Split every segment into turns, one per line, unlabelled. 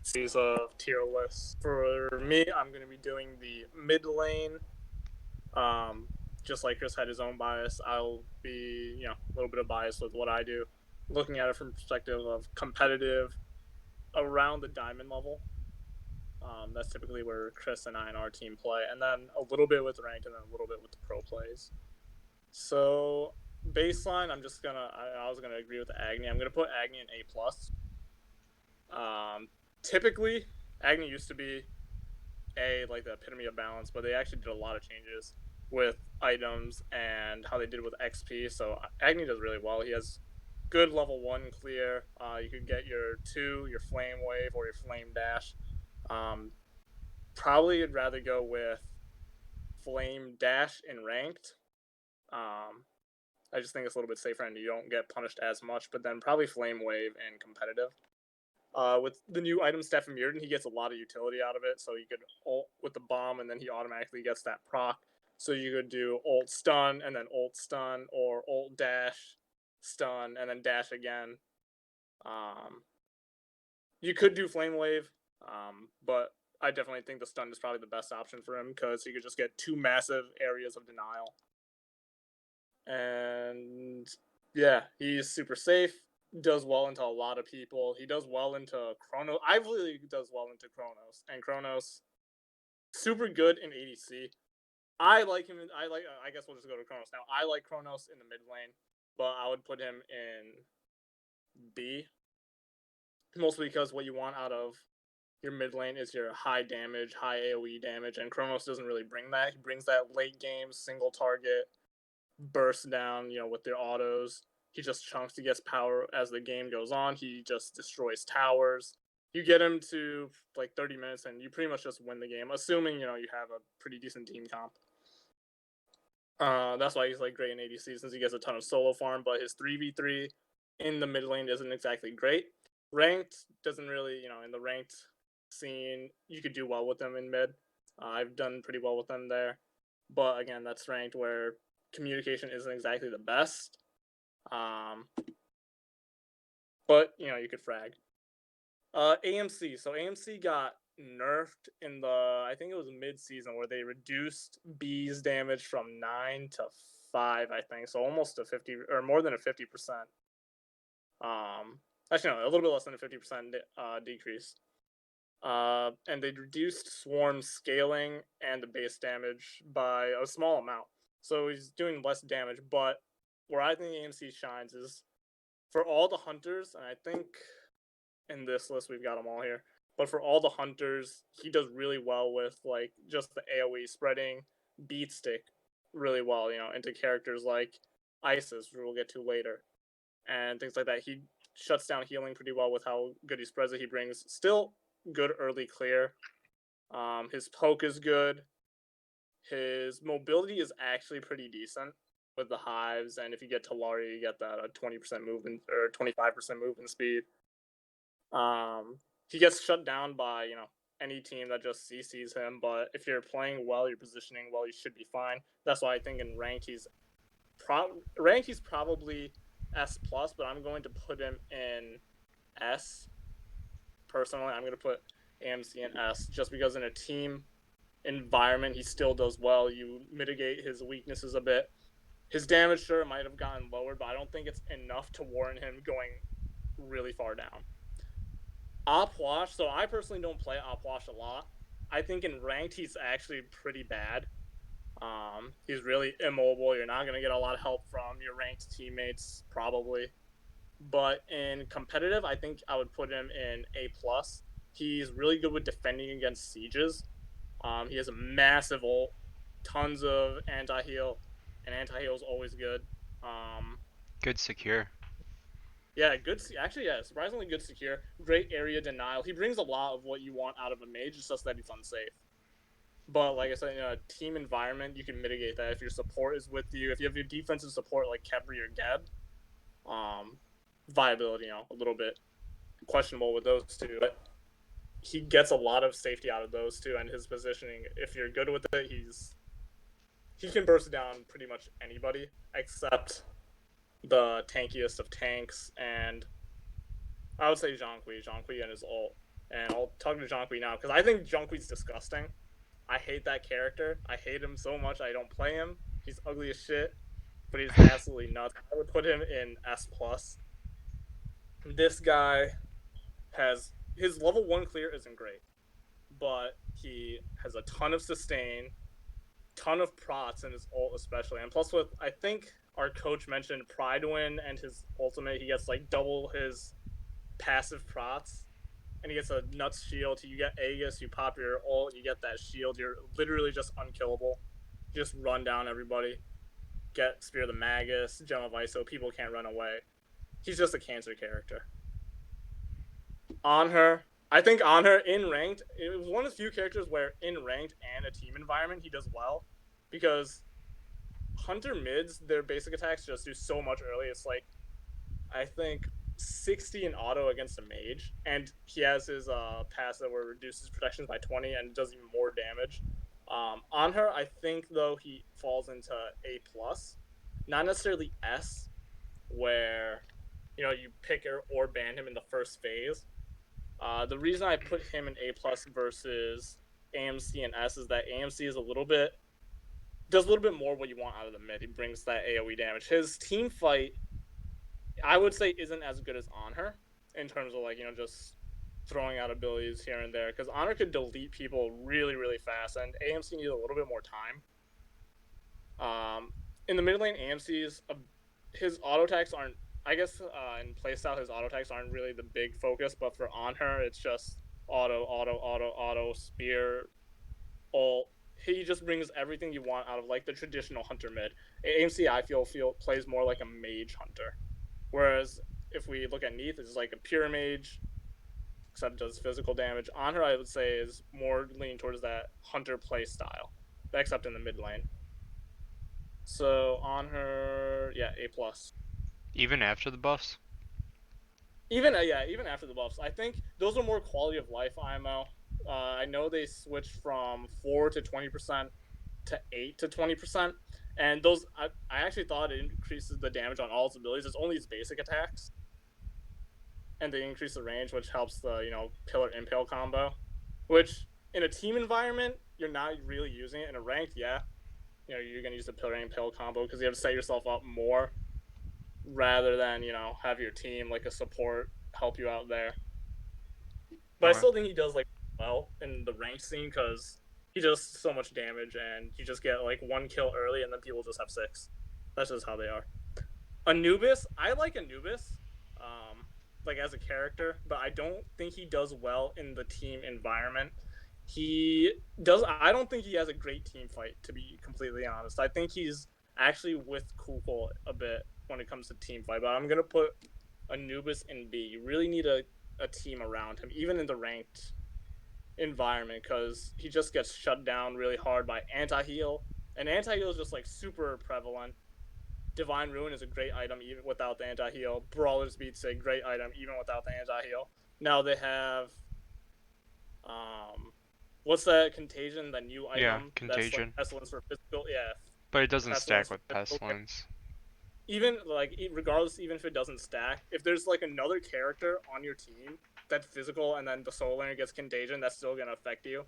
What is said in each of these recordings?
series of tier lists. For me, I'm going to be doing the mid lane. Um, just like Chris had his own bias, I'll be, a little bit of bias with what I do, looking at it from perspective of competitive around the diamond level. That's typically where Chris and I and our team play, and then a little bit with ranked, and then a little bit with the pro plays. So baseline, I was gonna agree with Agni. I'm gonna put Agni in A plus. Typically, Agni used to be like the epitome of balance, but they actually did a lot of changes with items and how they did with XP. So Agni does really well. He has good level 1 clear. You could get your 2, your flame wave, or your flame dash. Um, Probably would rather go with flame dash in ranked. I just think it's a little bit safer and you don't get punished as much. But then probably flame wave in competitive. With the new item Stefan Muirden, he gets a lot of utility out of it. So you could ult with the bomb, and then he automatically gets that proc. So you could do ult stun, and then ult stun, or ult dash, stun, and then dash again. You could do flame wave, but I definitely think the stun is probably the best option for him because he could just get 2 massive areas of denial. And yeah, he's super safe. Does well into a lot of people. He does well into Chronos. I really does well into Chronos, and Chronos super good in ADC. I like him. I guess we'll just go to Chronos now. I like Chronos in the mid lane, but I would put him in B, mostly because what you want out of your mid lane is your high damage, high AoE damage, and Chronos doesn't really bring that. He brings that late game single target burst down, with their autos. He just chunks. He gets power as the game goes on. He just destroys towers. You get him to like 30 minutes, and you pretty much just win the game, assuming you have a pretty decent team comp. That's why he's like great in ADC since he gets a ton of solo farm. But his 3v3 in the mid lane isn't exactly great. Ranked doesn't really, in the ranked scene, you could do well with them in mid. I've done pretty well with them there. But again, that's ranked where communication isn't exactly the best. But you could frag. AMC. So AMC got nerfed in I think it was mid-season where they reduced B's damage from 9 to 5, I think. So almost a 50 or more than a 50%. Actually no, a little bit less than a 50% decrease. And they reduced Swarm scaling and the base damage by a small amount. So he's doing less damage, but where I think AMC shines is for all the hunters, and I think in this list we've got them all here, but for all the hunters, he does really well with like just the AoE spreading beat stick really well, into characters like Isis, which we'll get to later, and things like that. He shuts down healing pretty well with how good he spreads it. He brings still good early clear. His poke is good. His mobility is actually pretty decent with the hives, and if you get Talaria, you get that 20% movement or 25% movement speed. He gets shut down by any team that just CCs him, but if you're playing well, you're positioning well, you should be fine. That's why I think in ranked he's probably S plus, but I'm going to put him in S. Personally, I'm going to put AMC in S just because in a team environment he still does well. You mitigate his weaknesses a bit. His damage sure might have gotten lower, but I don't think it's enough to warrant him going really far down. Opwash, so I personally don't play Opwash a lot. I think in ranked he's actually pretty bad. He's really immobile. You're not going to get a lot of help from your ranked teammates, probably. But in competitive, I think I would put him in A+. He's really good with defending against sieges. He has a massive ult, tons of anti-heal, and anti-heal is always good.
Good secure.
Yeah, good. Actually, yeah, surprisingly good secure. Great area denial. He brings a lot of what you want out of a mage. It's just that he's unsafe. But like I said, in a team environment, you can mitigate that if your support is with you. If you have your defensive support like Kebri or Geb, viability, a little bit questionable with those two. But he gets a lot of safety out of those two, and his positioning. If you're good with it, he can burst down pretty much anybody except the tankiest of tanks, and I would say Zhonghui and his ult. and I'll talk to Jonqui now because I think Jonqui's disgusting. I hate that character. I hate him so much. I don't play him. He's ugly as shit, but he's absolutely nuts. I would put him in S plus. This guy has his level 1 clear isn't great, but he has a ton of sustain, ton of prots in his ult especially, and plus with I think our coach mentioned Pride Win and his ultimate, he gets like double his passive prots, and he gets a nuts shield. You get Aegis, you pop your ult, you get that shield. You're literally just unkillable. Just run down everybody. Get Spear of the Magus, Gem of Ice, so people can't run away. He's just a cancer character. On her, I think on her in ranked, it was one of the few characters where in ranked and a team environment he does well, because Hunter mids their basic attacks just do so much early. It's like I think 60 in auto against a mage, and he has his passive where it reduces protections by 20 and does even more damage. On her, I think though he falls into A plus, not necessarily S, where you pick her or ban him in the first phase. The reason I put him in A plus versus AMC and S is that AMC is does a little bit more what you want out of the mid. He brings that AoE damage. His team fight, I would say, isn't as good as on her in terms of just throwing out abilities here and there, because Honor could delete people really, really fast, and AMC needs a little bit more time. In the mid lane, AMC's his auto attacks aren't. I guess in playstyle, his auto attacks aren't really the big focus, but for on her, it's just auto, spear, ult. He just brings everything you want out of like the traditional hunter mid. AMC, I feel plays more like a mage hunter, whereas if we look at Neath, it's like a pure mage, except does physical damage. On her, I would say, is more leaning towards that hunter play style, except in the mid lane. So on her, yeah, A plus.
Even after the buffs?
Even after the buffs, I think those are more quality of life IMO. I know they switched from 4 to 20% to 8 to 20%, and those I actually thought it increases the damage on all its abilities. It's only its basic attacks, and they increase the range, which helps the pillar impale combo. Which in a team environment, you're not really using it. In a ranked, yeah, you're gonna use the pillar impale combo because you have to set yourself up more rather than have your team like a support help you out there. But I still think he does like well in the ranked scene because he does so much damage, and you just get like one kill early, and then people just have 6. That's just how they are. Anubis, I like Anubis, like as a character, but I don't think he does well in the team environment. He does. I don't think he has a great team fight, to be completely honest. I think he's actually with Kukul a bit when it comes to team fight, but I'm gonna put Anubis in B. You really need a team around him, even in the ranked environment, because he just gets shut down really hard by anti-heal, and anti-heal is just like super prevalent. Divine Ruin is a great item even without the anti-heal. Brawler's Beat's a great item even without the anti-heal. Now they have what's that Contagion, that new item?
Yeah, Contagion.
That's like Pestilence for physical, yeah.
But it doesn't stack with Pestilence.
Even like regardless, even if it doesn't stack, if there's like another character on your team that's physical and then the solo laner gets Contagion, that's still gonna affect you.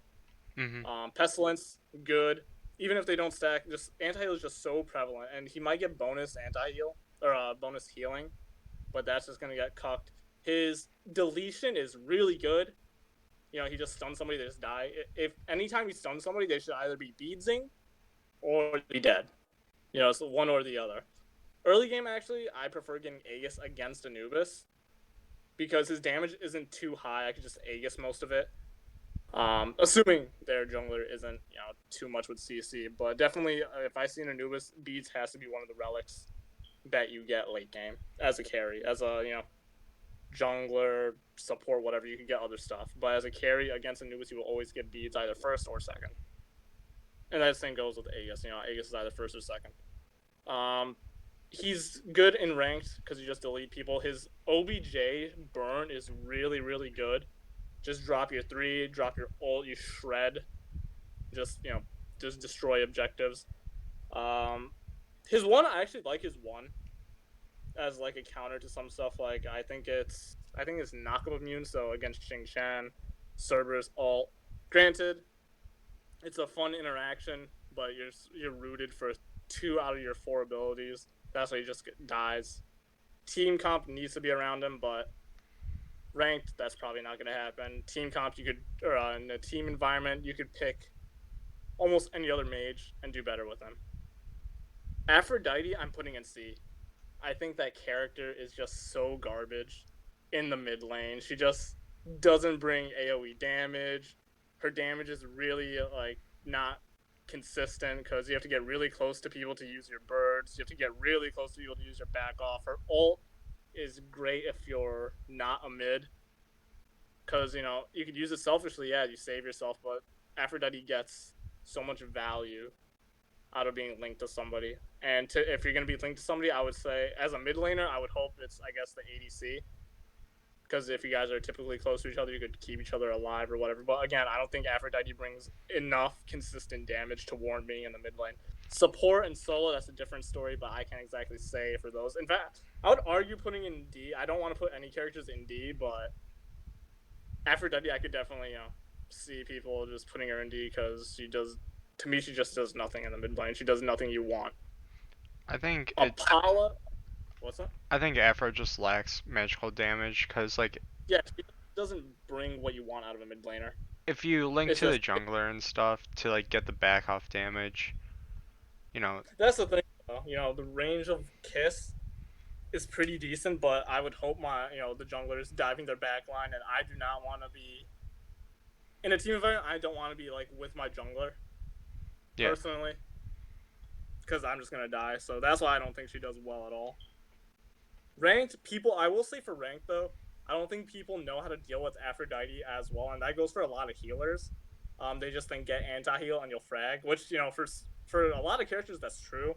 Pestilence, good. Even if they don't stack, just anti-heal is just so prevalent, and he might get bonus anti-heal or bonus healing, but that's just gonna get cucked. His deletion is really good. He just stuns somebody, they just die. If anytime he stuns somebody, they should either be beadsing or be dead. So one or the other. Early game, actually, I prefer getting Aegis against Anubis because his damage isn't too high. I could just Aegis most of it. Assuming their jungler isn't, too much with CC, but definitely if I see an Anubis, Beads has to be one of the relics that you get late game as a carry, as a jungler support, whatever. You can get other stuff, but as a carry against Anubis, you will always get Beads either first or second, and that same goes with Aegis. Aegis is either first or second. He's good in ranked because you just delete people. His OBJ burn is really, really good. Just drop your 3, drop your ult, you shred. Just destroy objectives. His 1, I actually like his 1 as like a counter to some stuff. Like I think it's knockup immune, so against Xing Shan, Cerberus ult. Granted, it's a fun interaction, but you're rooted for 2 out of your 4 abilities. That's why he just dies. Team comp needs to be around him, but ranked, that's probably not going to happen. Team comp, you could, or in a team environment, you could pick almost any other mage and do better with him. Aphrodite, I'm putting in C. I think that character is just so garbage in the mid lane. She just doesn't bring AoE damage. Her damage is really like not consistent because you have to get really close to people to use your birds. You have to get really close to people to use your back off. Her ult is great if you're not a mid because you could use it selfishly. Yeah, you save yourself, but Aphrodite gets so much value out of being linked to somebody. And if you're going to be linked to somebody, I would say as a mid laner, I would hope it's, I guess, the ADC. Because if you guys are typically close to each other, you could keep each other alive or whatever. But again, I don't think Aphrodite brings enough consistent damage to warrant being in the mid lane. Support and solo, that's a different story, but I can't exactly say for those. In fact, I would argue putting in D. I don't want to put any characters in D, but Aphrodite, I could definitely, see people just putting her in D because she does. To me, she just does nothing in the mid lane. She does nothing you want.
I think
Apollo. What's that?
I think Afro just lacks magical damage because, like,
Yeah, she doesn't bring what you want out of a mid laner.
if you link
It's
to the
just
jungler and stuff to like get the back off damage, you know,
that's the thing. The range of Kiss is pretty decent, but I would hope the junglers diving their back line, and I do not want to be in a team environment. I don't want to be like with my jungler
yeah.
personally, because I'm just gonna die. So that's why I don't think she does well at all. Ranked people, I will say for ranked though, I don't think people know how to deal with Aphrodite as well, and that goes for a lot of healers. They just think get anti-heal and you'll frag, which for a lot of characters that's true,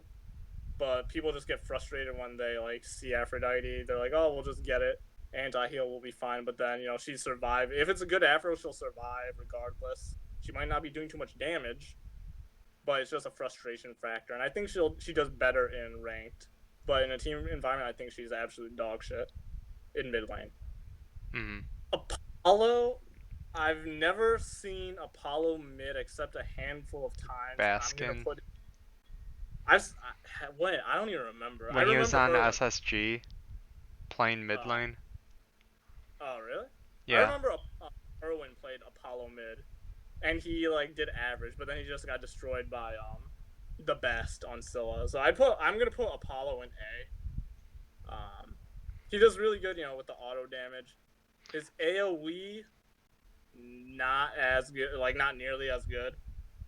but people just get frustrated when they like see Aphrodite. They're like, oh, we'll just get it, anti-heal will be fine. But then she survive. If it's a good Aphro, she'll survive regardless. She might not be doing too much damage, but it's just a frustration factor, and I think she does better in ranked. But in a team environment, I think she's absolute dog shit in mid lane.
Mm-hmm.
Apollo, I've never seen Apollo mid except a handful of times.
Baskin.
I'm gonna put. Wait, I don't even remember.
When he was on
Erwin.
SSG, playing mid lane.
Oh really?
Yeah.
I remember Erwin played Apollo mid, and he like did average, but then he just got destroyed by the best on Scylla. So I'm gonna put Apollo in A. He does really good, with the auto damage. His AoE not as good, like not nearly as good.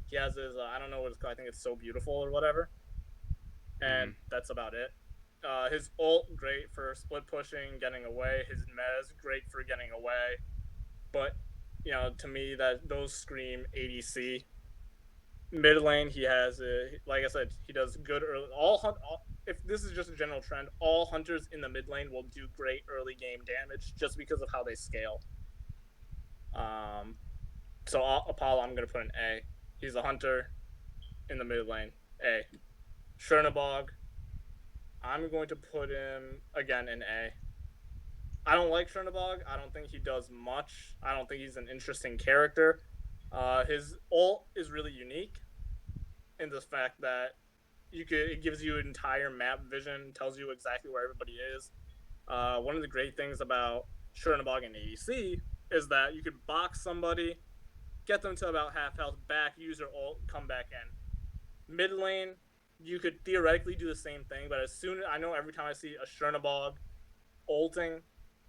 He has his I don't know what it's called. I think it's So Beautiful or whatever, and that's about it. His ult great for split pushing, getting away. His mez great for getting away, but to me that those scream ADC. Mid lane, he has like I said, he does good early. If this is just a general trend, all hunters in the mid lane will do great early game damage just because of how they scale. So Apollo, I'm gonna put an A. He's a hunter in the mid lane. A. Chernabog, I'm going to put him again in A. I don't like Chernabog. I don't think he does much. I don't think he's an interesting character. His ult is really unique in the fact that it gives you an entire map vision, tells you exactly where everybody is. One of the great things about Chernabog and ADC is that you could box somebody, get them to about half health, back, use your ult, come back in. Mid lane, you could theoretically do the same thing, but I know every time I see a Chernabog ulting,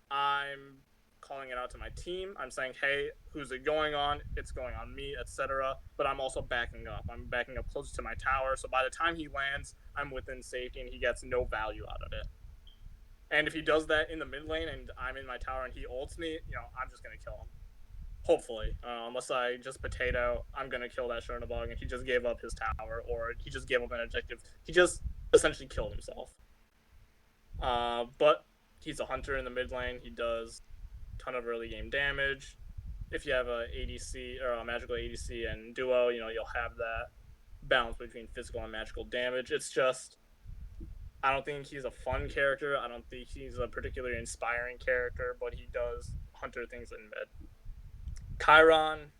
I'm calling it out to my team. I'm saying, hey, who's it going on? It's going on me, etc. But I'm also backing up. I'm backing up close to my tower, so by the time he lands, I'm within safety and he gets no value out of it. And if he does that in the mid lane and I'm in my tower and he ults me, I'm just going to kill him. Hopefully. Unless I just potato, I'm going to kill that Chernabog and he just gave up his tower or he just gave up an objective. He just essentially killed himself. But he's a hunter in the mid lane. He does a ton of early game damage. If you have a ADC or a magical ADC and duo, you'll have that balance between physical and magical damage. It's just, I don't think he's a fun character. I don't think he's a particularly inspiring character, but he does hunter things in mid. Chiron,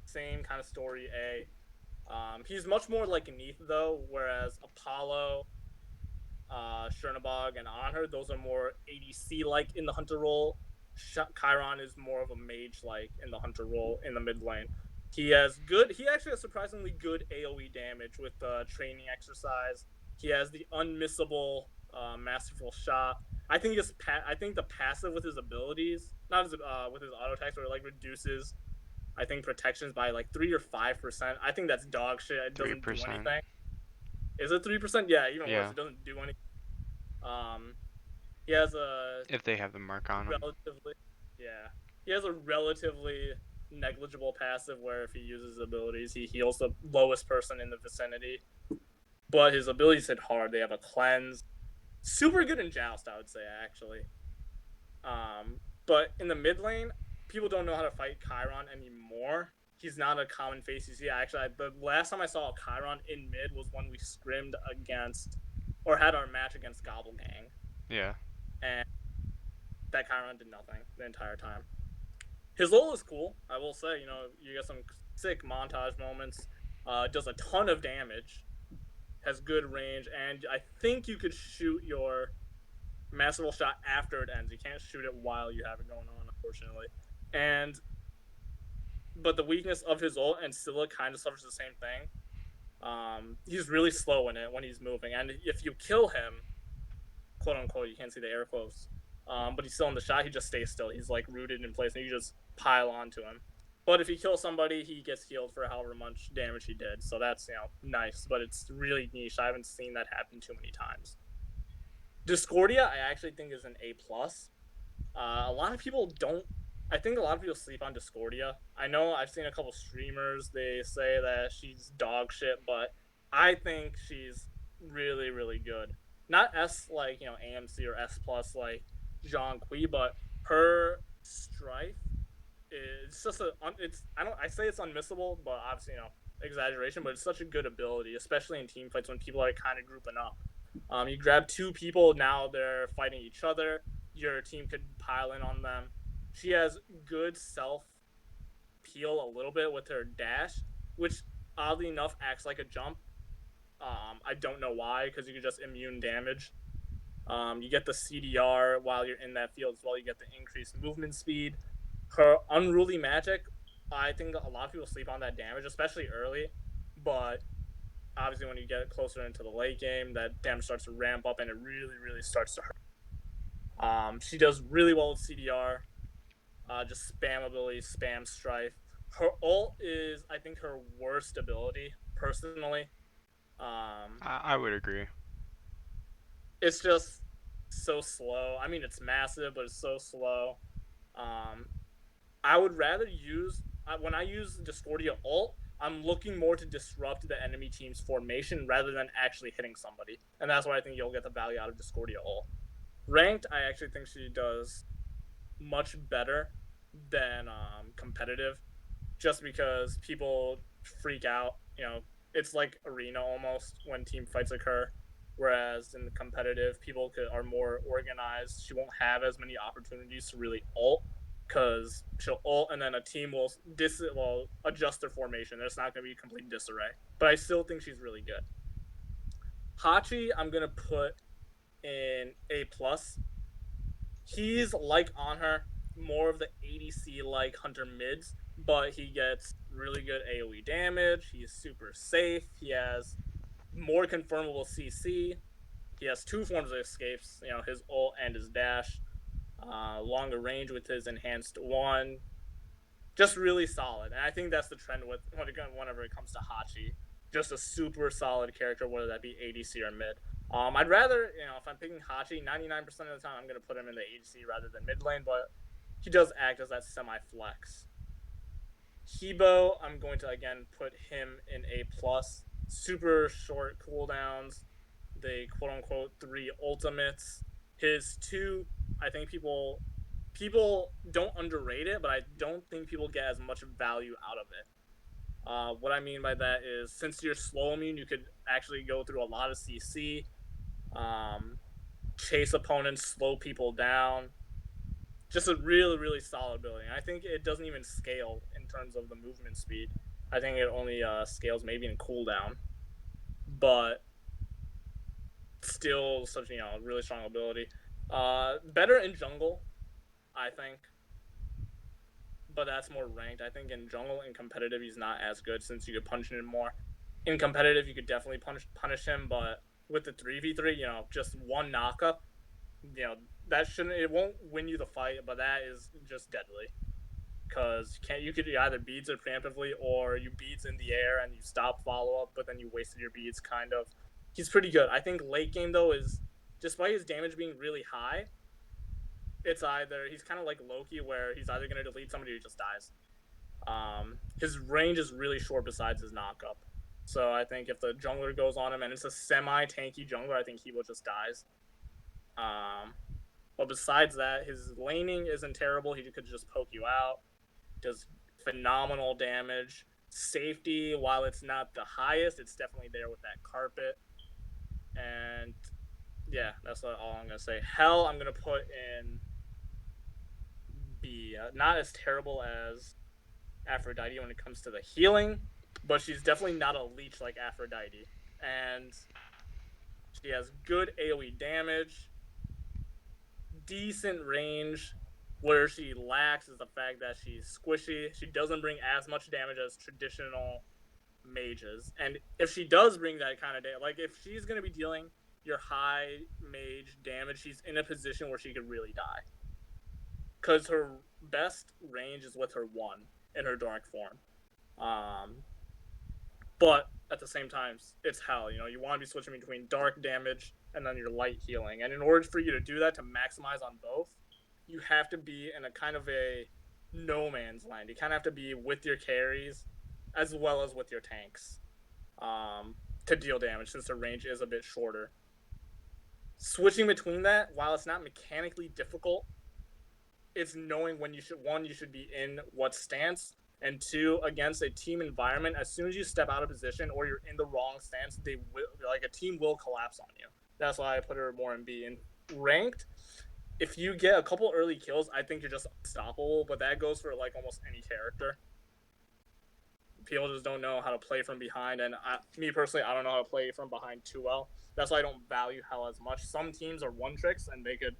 same kind of story. He's much more like Neith though, whereas Apollo, Chernabog, and Anhur, those are more ADC like in the hunter role. Chiron is more of a mage like in the hunter role in the mid lane. He actually has surprisingly good AoE damage with the training exercise. He has the unmissable masterful shot. I think the passive with his abilities, not his with his auto attacks, where it like reduces I think protections by like 3 or 5%. I think that's dog shit. It
Three
doesn't do
percent.
anything. Is it 3%? Yeah, even worse.
Yeah,
It doesn't do anything. Um, he has a
if they have the mark on them.
relatively, yeah, he has a relatively negligible passive where if he uses abilities, he heals the lowest person in the vicinity. But his abilities hit hard. They have a cleanse. Super good in Joust, I would say actually. But in the mid lane, people don't know how to fight Chiron anymore. He's not a common face you see. Actually, the last time I saw a Chiron in mid was when we scrimmed against, or had our match against Gobblegang,
Yeah.
and that Chiron did nothing the entire time. His ult is cool, I will say. You know, you get some sick montage moments. Does a ton of damage, has good range, and I think you could shoot your masterful shot after it ends. You can't shoot it while you have it going on, unfortunately. And but the weakness of his ult, and Scylla kind of suffers the same thing. He's really slow in it when he's moving, and if you kill him, quote unquote, you can't see the air quotes, but he's still in the shot. He just stays still. He's like rooted in place, and you just pile onto him. But if he kills somebody, he gets healed for however much damage he did. So that's nice, but it's really niche. I haven't seen that happen too many times. Discordia, I actually think is an A plus. A lot of people don't. I think a lot of people sleep on Discordia. I know I've seen a couple streamers. They say that she's dog shit, but I think she's really, really good. Not S like AMC or S plus like Jean Kui, but her strife is just I say it's unmissable, but obviously exaggeration. But it's such a good ability, especially in team fights when people are kind of grouping up. You grab two people, now they're fighting each other. Your team could pile in on them. She has good self peel a little bit with her dash, which oddly enough acts like a jump. I don't know why, because you can just immune damage. You get the CDR while you're in that field as well. You get the increased movement speed. Her unruly magic, I think a lot of people sleep on that damage, especially early. But obviously, when you get closer into the late game, that damage starts to ramp up and it really, really starts to hurt. She does really well with CDR. Just spam ability, spam strife. Her ult is, I think, her worst ability, personally. Um,
I would agree.
it's just so slow. I mean, it's massive, but it's so slow. Um, I would rather use when I use Discordia ult, I'm looking more to disrupt the enemy team's formation rather than actually hitting somebody, and that's why I think you'll get the value out of Discordia ult. Ranked, I actually think she does much better than competitive, just because people freak out. It's like arena almost when team fights occur. Whereas in the competitive, are more organized. She won't have as many opportunities to really ult because she'll ult and then a team will adjust their formation. There's not going to be complete disarray. But I still think she's really good. Hachi, I'm gonna put in A plus. He's like on her, more of the ADC like Hunter mids, but he gets really good AoE damage. He's super safe. He has more confirmable CC. He has two forms of escapes, his ult and his dash. Longer range with his enhanced one. Just really solid. And I think that's the trend whenever it comes to Hachi. Just a super solid character, whether that be ADC or mid. I'd rather, if I'm picking Hachi, 99% of the time I'm going to put him in the ADC rather than mid lane, but he does act as that semi flex. Hebo, I'm going to again put him in A plus. Super short cooldowns, the quote unquote three ultimates. His two, I think people don't underrate it, but I don't think people get as much value out of it. What I mean by that is, since you're slow immune, you could actually go through a lot of CC, chase opponents, slow people down, Just a really, really solid ability. And I think it doesn't even scale in terms of the movement speed. I think it only scales maybe in cooldown, but still such really strong ability. Better in jungle, I think, but that's more ranked. I think in jungle and competitive he's not as good since you could punch him more. In competitive you could definitely punish him, but with the 3v3, just one knockup, that shouldn't it won't win you the fight, but that is just deadly. Because you could either beads it preemptively or you beads in the air and you stop follow up, but then you wasted your beads kind of. He's pretty good. I think late game though is, despite his damage being really high, it's either he's kind of like Loki where he's either gonna delete somebody or he just dies. His range is really short besides his knockup. So I think if the jungler goes on him and it's a semi-tanky jungler, I think he will just dies. But besides that, his laning isn't terrible. He could just poke you out. Does phenomenal damage. Safety, while it's not the highest, it's definitely there with that carpet. And yeah, that's all I'm gonna say. Hell, I'm gonna put in B. Not as terrible as Aphrodite when it comes to the healing, but she's definitely not a leech like Aphrodite. And she has good AoE damage, decent range. Where she lacks is the fact that she's squishy. She doesn't bring as much damage as traditional mages. And if she does bring that kind of damage, like if she's going to be dealing your high mage damage, she's in a position where she could really die. Because her best range is with her 1 in her dark form. But at the same time, it's hell. You want to be switching between dark damage and then your light healing. And in order for you to do that, to maximize on both, you have to be in a kind of a no man's land. You kind of have to be with your carries as well as with your tanks to deal damage, since the range is a bit shorter. Switching between that, while it's not mechanically difficult, it's knowing when you should be in what stance, and 2, against a team environment, as soon as you step out of position or you're in the wrong stance, a team will collapse on you. That's why I put her more in B. And ranked, if you get a couple early kills, I think you're just unstoppable, but that goes for like almost any character. People just don't know how to play from behind, and me personally, I don't know how to play from behind too well. That's why I don't value Hell as much. Some teams are one tricks and they could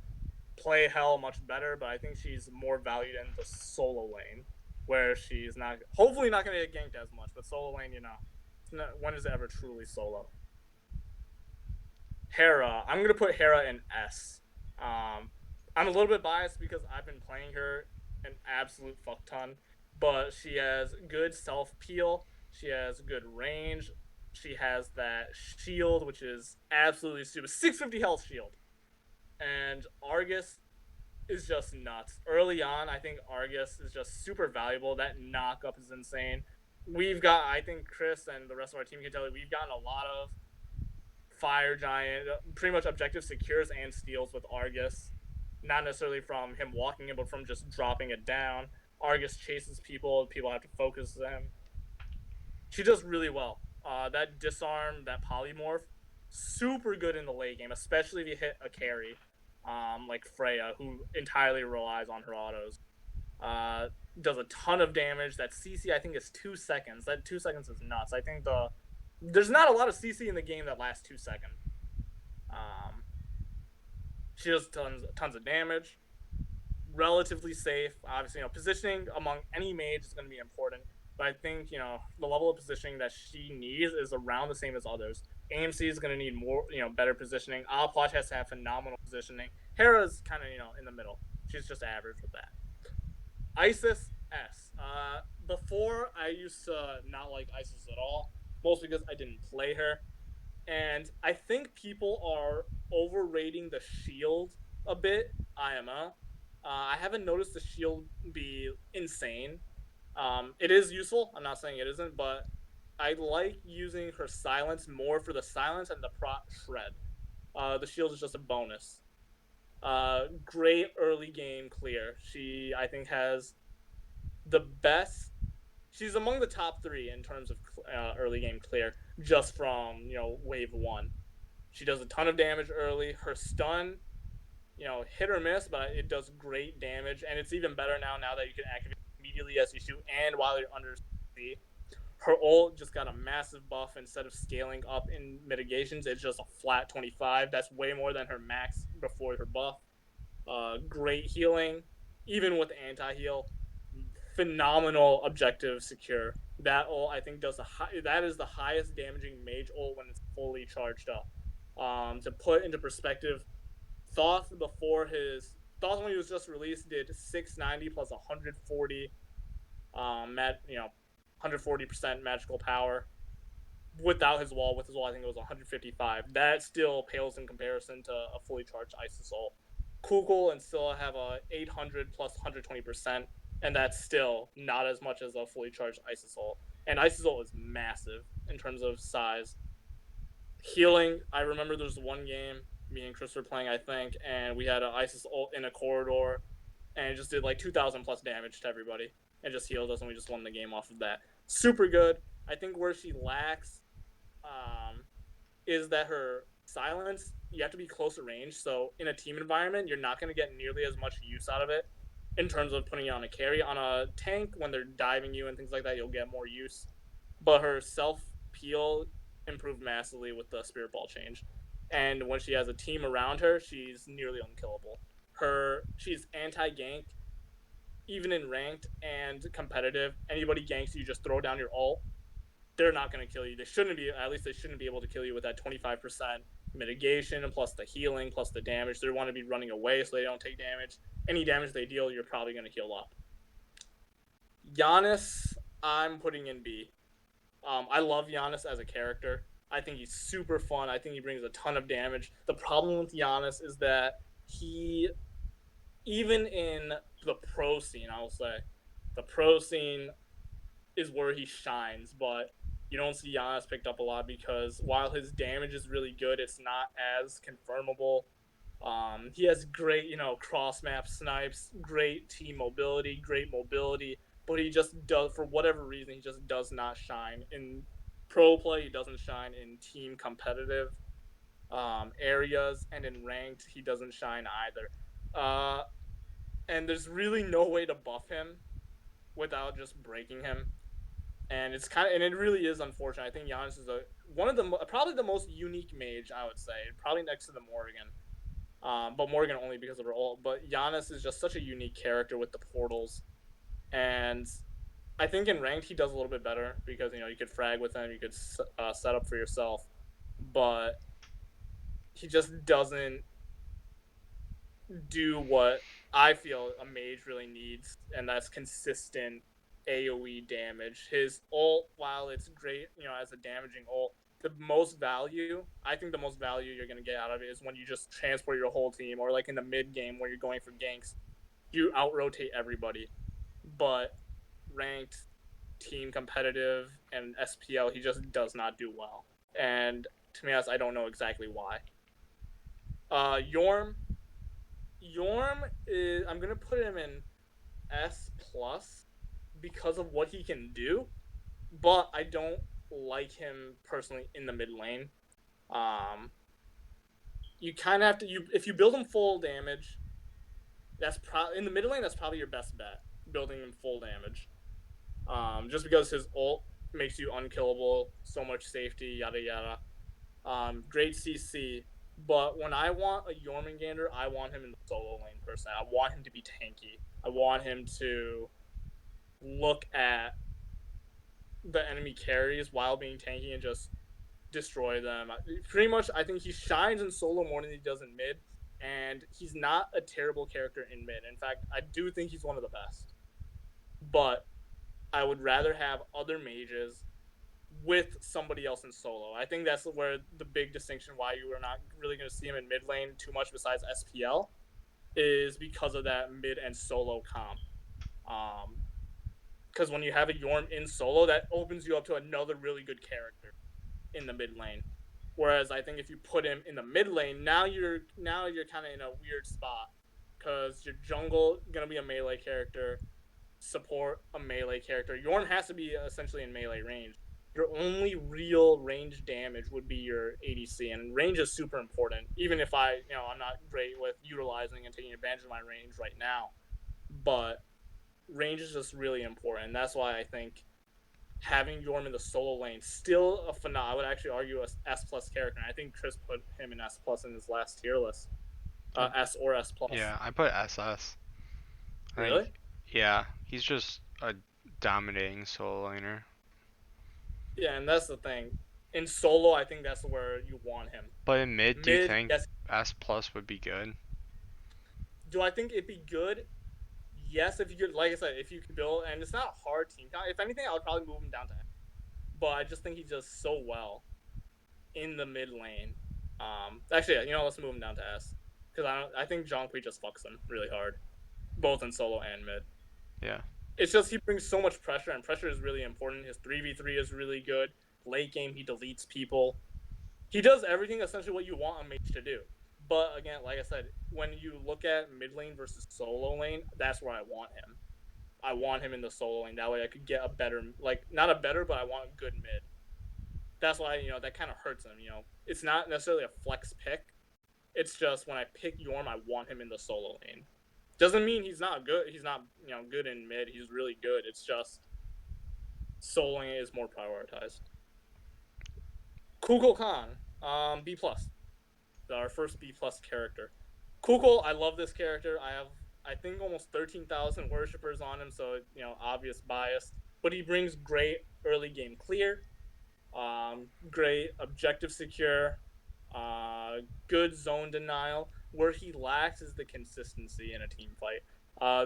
play Hell much better, but I think she's more valued in the solo lane, where she's hopefully not going to get ganked as much, but solo lane, when is it ever truly solo? Hera, I'm going to put Hera in S. I'm a little bit biased because I've been playing her an absolute fuck ton, but she has good self peel. She has good range. She has that shield, which is absolutely stupid. 650 health shield. And Argus is just nuts. Early on, I think Argus is just super valuable. That knockup is insane. I think Chris and the rest of our team can tell you, we've gotten a lot of Fire Giant, pretty much objective secures and steals with Argus. Not necessarily from him walking in, but from just dropping it down. Argus chases people have to focus them. She does really well. That disarm, that polymorph, super good in the late game, especially if you hit a carry, like Freya, who entirely relies on her autos. Does a ton of damage. That CC, I think, is 2 seconds. That 2 seconds is nuts. I think there's not a lot of CC in the game that lasts 2 seconds. She does tons of damage. Relatively safe. Obviously, positioning among any mage is going to be important. But I think, the level of positioning that she needs is around the same as others. AMC is going to need more, better positioning. Alplot has to have phenomenal positioning. Hera's kind of, in the middle. She's just average with that. Isis, S. Before, I used to not like Isis at all. Mostly because I didn't play her. And I think people are overrating the shield a bit, IMO. I haven't noticed the shield be insane. It is useful. I'm not saying it isn't, but I like using her silence more for the silence and the prot shred. The shield is just a bonus. Great early game clear. She, I think, has the best. She's among the top 3 in terms of early game clear, just from wave 1. She does a ton of damage early. Her stun hit or miss, but it does great damage, and it's even better now that you can activate immediately as you shoot and while you're under C. Her ult just got a massive buff. Instead of scaling up in mitigations, it's just a flat 25. That's way more than her max before her buff. Great healing, even with anti-heal. Phenomenal objective secure. That ult I think that is the highest damaging mage ult when it's fully charged up. To put into perspective, Thoth when he was just released did 690 plus 140 140% magical power without his wall. With his wall, I think it was 155. That still pales in comparison to a fully charged Isis ult. Kugel and Scylla have a 800 plus 120%, and that's still not as much as a fully charged Isis ult. And Isis ult is massive in terms of size. Healing, I remember there was one game me and Chris were playing, I think, and we had an Isis ult in a corridor, and it just did like 2,000 plus damage to everybody, and just healed us, and we just won the game off of that. Super good. I think where she lacks is that her silence, you have to be closer range. So in a team environment, you're not going to get nearly as much use out of it in terms of putting it on a carry. On a tank, when they're diving you and things like that, you'll get more use. But her self peel improved massively with the spirit ball change. And when she has a team around her, she's nearly unkillable. She's anti gank, even in ranked and competitive. Anybody ganks you, just throw down your ult. They're not going to kill you. They shouldn't be. At least they shouldn't be able to kill you with that 25% mitigation and plus the healing plus the damage. They want to be running away so they don't take damage. Any damage they deal, you're probably going to heal up. Giannis, I'm putting in B. I love Giannis as a character. I think he's super fun. I think he brings a ton of damage. The problem with Giannis is that he, even in the pro scene, I will say, the pro scene is where he shines, but you don't see Giannis picked up a lot because while his damage is really good, it's not as confirmable. He has great, cross map snipes, great team mobility, but he just does, for whatever reason, he just does not shine in pro play. He doesn't shine in team competitive areas, and in ranked, he doesn't shine either. And there's really no way to buff him without just breaking him. And it really is unfortunate. I think Giannis is probably the most unique mage, I would say, probably next to the Morgan. But Morgan only because of her ult. But Giannis is just such a unique character with the portals, and I think in ranked he does a little bit better because you could frag with him, you could set up for yourself, but he just doesn't do what I feel a mage really needs, and that's consistent AoE damage. His ult, while it's great, as a damaging ult, I think the most value you're going to get out of it is when you just transport your whole team, or like in the mid game where you're going for ganks, you out rotate everybody. But ranked, team competitive, and SPL, he just does not do well. And to be honest, I don't know exactly why. Yorm is, I'm gonna put him in S plus because of what he can do, but I don't like him personally in the mid lane. You kind of have to, if you build him full damage, that's probably in the mid lane. That's probably your best bet, building him full damage. Just because his ult makes you unkillable, so much safety, yada yada. Great CC, but when I want a Jormungandr, I want him in the solo lane personally. I want him to be tanky. I want him to look at the enemy carries while being tanky and just destroy them. Pretty much, I think he shines in solo more than he does in mid, and he's not a terrible character in mid. In fact, I do think he's one of the best. But I would rather have other mages with somebody else in solo. I think that's where the big distinction why you are not really going to see him in mid lane too much besides SPL is because of that mid and solo comp. Because when you have a Yorm in solo, that opens you up to another really good character in the mid lane. Whereas I think if you put him in the mid lane, now you're kind of in a weird spot because your jungle gonna be a melee character, support a melee character. Yorm has to be essentially in melee range, your only real range damage would be your ADC, and range is super important. Even if I'm not great with utilizing and taking advantage of my range right now, but range is just really important. That's why I think having Yorm in the solo lane still a phenomenal. I would actually argue a S plus character. And I think Chris put him in S plus in his last tier list, S or S plus.
Yeah, I put SS. I
Really?
think, yeah, he's just a dominating solo laner.
Yeah, and that's the thing. In solo, I think that's where you want him.
But in mid, do you
Mid,
think
yes.
S plus would be good?
Do I think it'd be good? Yes, if you could, like I said, if you could build, and it's not a hard team count. If anything, I would probably move him down to S. But I just think he does so well in the mid lane. Actually, let's move him down to S because I think Jonqui just fucks him really hard, both in solo and mid.
Yeah.
It's just he brings so much pressure, and pressure is really important. His 3v3 is really good. Late game, he deletes people. He does everything essentially what you want a mage to do. But again, like I said, when you look at mid lane versus solo lane, that's where I want him. I want him in the solo lane. That way I could get a better, like, not a better, but I want a good mid. That's why, that kind of hurts him, It's not necessarily a flex pick. It's just when I pick Yorm, I want him in the solo lane. Doesn't mean he's not good. He's not, good in mid. He's really good. It's just soloing is more prioritized. Kukul Khan, B plus. Our first B plus character. Kukul, I love this character. I think almost 13,000 worshippers on him, so obvious bias. But he brings great early game clear, great objective secure, good zone denial. Where he lacks is the consistency in a team fight.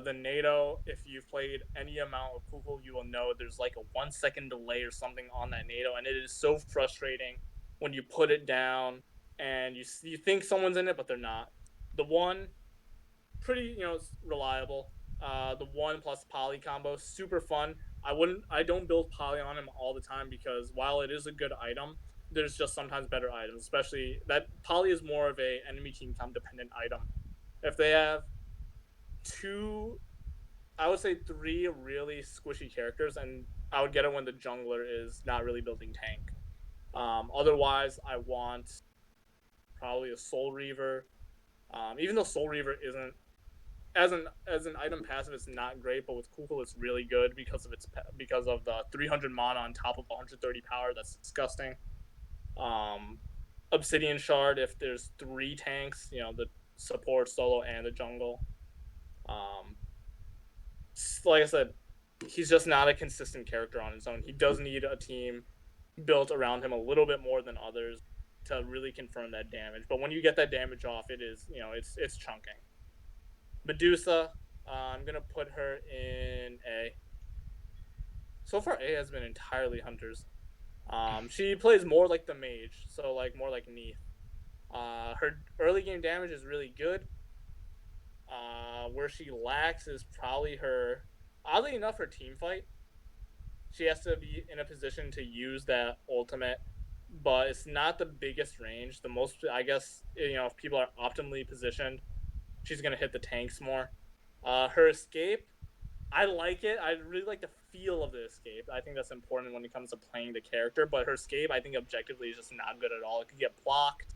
The NATO, if you've played any amount of Kukul, you will know there's like a 1 second delay or something on that NATO, and it is so frustrating when you put it down and you think someone's in it, but they're not. The one, pretty reliable. The one plus poly combo, super fun. I don't build poly on him all the time because while it is a good item, there's just sometimes better items. Especially that poly is more of a enemy team comp dependent item. If they have two, I would say three really squishy characters, and I would get it when the jungler is not really building tank. Otherwise, I want probably a Soul Reaver. Even though Soul Reaver isn't as an item passive, it's not great, but with Kukul, it's really good because of the 300 mana on top of 130 power. That's disgusting. Obsidian Shard, if there's three tanks, the support, solo, and the jungle. Like I said, he's just not a consistent character on his own. He does need a team built around him a little bit more than others to really confirm that damage. But when you get that damage off, it is it's chunking. Medusa, I'm gonna put her in A. So far, A has been entirely hunters. She plays more like the mage, so like more like Neith. Her early game damage is really good. Where she lacks is probably her. Oddly enough, her team fight. She has to be in a position to use that ultimate, but it's not the biggest range. The most, I guess, if people are optimally positioned, she's gonna hit the tanks more. Her escape, I like it. I really like the feel of the escape. I think that's important when it comes to playing the character. But her escape, I think objectively is just not good at all. It could get blocked,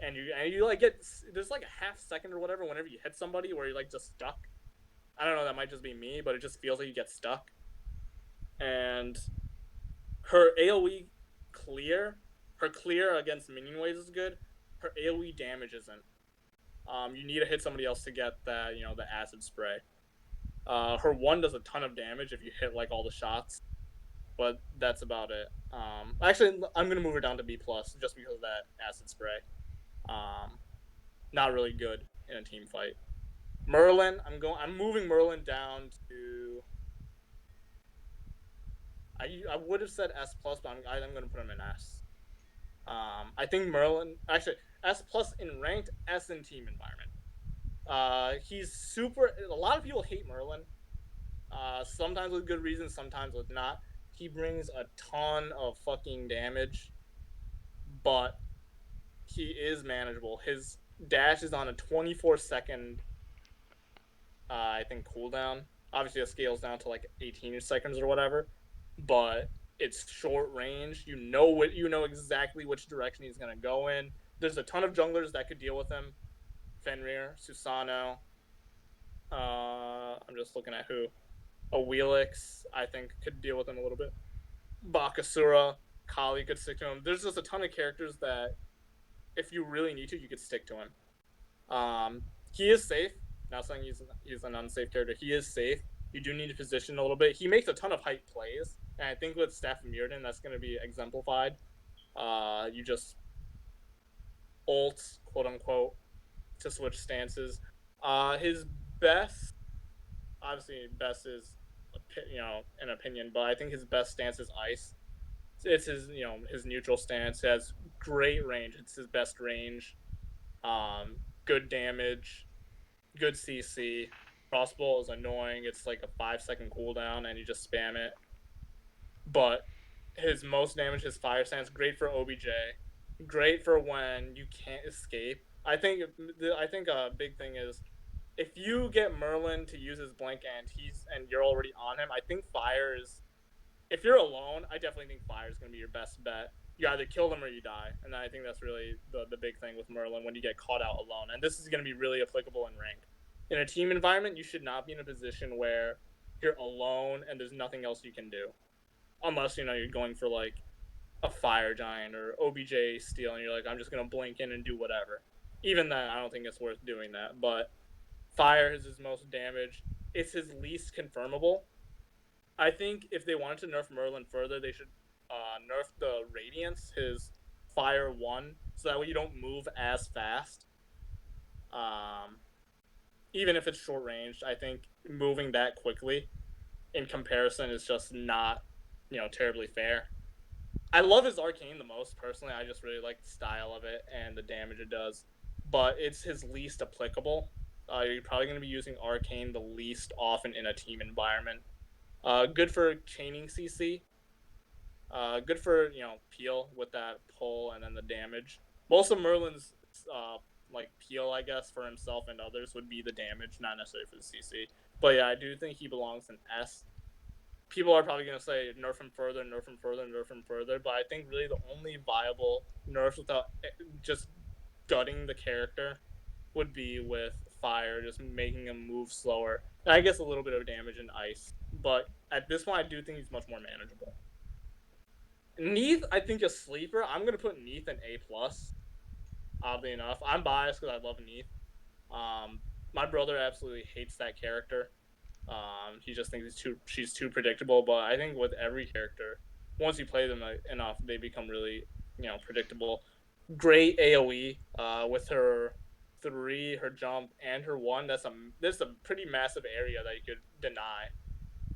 and you like get there's like a half second or whatever whenever you hit somebody where you're like just stuck. I don't know. That might just be me, but it just feels like you get stuck. And her AOE clear, her clear against minion waves is good. Her AOE damage isn't. You need to hit somebody else to get that, the acid spray. Her one does a ton of damage if you hit like all the shots, but that's about it. Actually, I'm gonna move her down to B plus just because of that acid spray. Not really good in a team fight. Merlin, I'm moving Merlin down to. I would have said S plus, but I'm gonna put him in S. I think Merlin actually S plus in ranked, S in team environment. He's super. A lot of people hate Merlin. Sometimes with good reasons, sometimes with not. He brings a ton of fucking damage, but he is manageable. His dash is on a 24-second, I think, cooldown. Obviously, it scales down to like 18 seconds or whatever, but It's short range. You know exactly which direction he's gonna go in. There's a ton of junglers that could deal with him. Fenrir, Susano. I'm just looking at who. A Wheelix, I think, could deal with him a little bit. Bakasura, Kali could stick to him. There's just a ton of characters that, if you really need to, you could stick to him. He is safe. Not saying he's an unsafe character. He is safe. You do need to position a little bit. He makes a ton of hype plays, and I think with Staff of Mirrodin, that's going to be exemplified. You just ult, quote unquote, to switch stances. His best, obviously, best is an opinion, but I think his best stance is ice. It's his neutral stance. It has great range. It's his best range. Good damage, good CC. Crossbow is annoying. It's like a 5-second cooldown, and you just spam it. But his most damage, his fire stance, great for OBJ. Great for when you can't escape. I think a big thing is if you get Merlin to use his blink and you're already on him. I think fire is. If you're alone, I definitely think fire is going to be your best bet. You either kill them or you die, and I think that's really the big thing with Merlin when you get caught out alone. And this is going to be really applicable in rank. In a team environment, you should not be in a position where you're alone and there's nothing else you can do, unless you're going for like a fire giant or OBJ steal, and you're like, I'm just going to blink in and do whatever. Even then, I don't think it's worth doing that. But fire is his most damage. It's his least confirmable. I think if they wanted to nerf Merlin further, they should nerf the Radiance, his Fire 1, so that way you don't move as fast. Even if it's short range, I think moving that quickly in comparison is just not, terribly fair. I love his Arcane the most, personally. I just really like the style of it and the damage it does. But it's his least applicable. You're probably going to be using Arcane the least often in a team environment. Good for chaining CC. Good for peel with that pull and then the damage. Most of Merlin's peel, I guess, for himself and others would be the damage, not necessarily for the CC. But yeah, I do think he belongs in S. People are probably gonna say nerf him further, nerf him further, nerf him further. But I think really the only viable nerfs without just gutting the character would be with fire, just making him move slower. And I guess a little bit of damage in ice. But at this point, I do think he's much more manageable. Neath, I think a sleeper. I'm gonna put Neath in A+. Oddly enough, I'm biased because I love Neath. My brother absolutely hates that character. He just thinks she's too predictable. But I think with every character, once you play them enough, they become really predictable. Great AOE with her 3, her jump, and her 1. That's a pretty massive area that you could deny.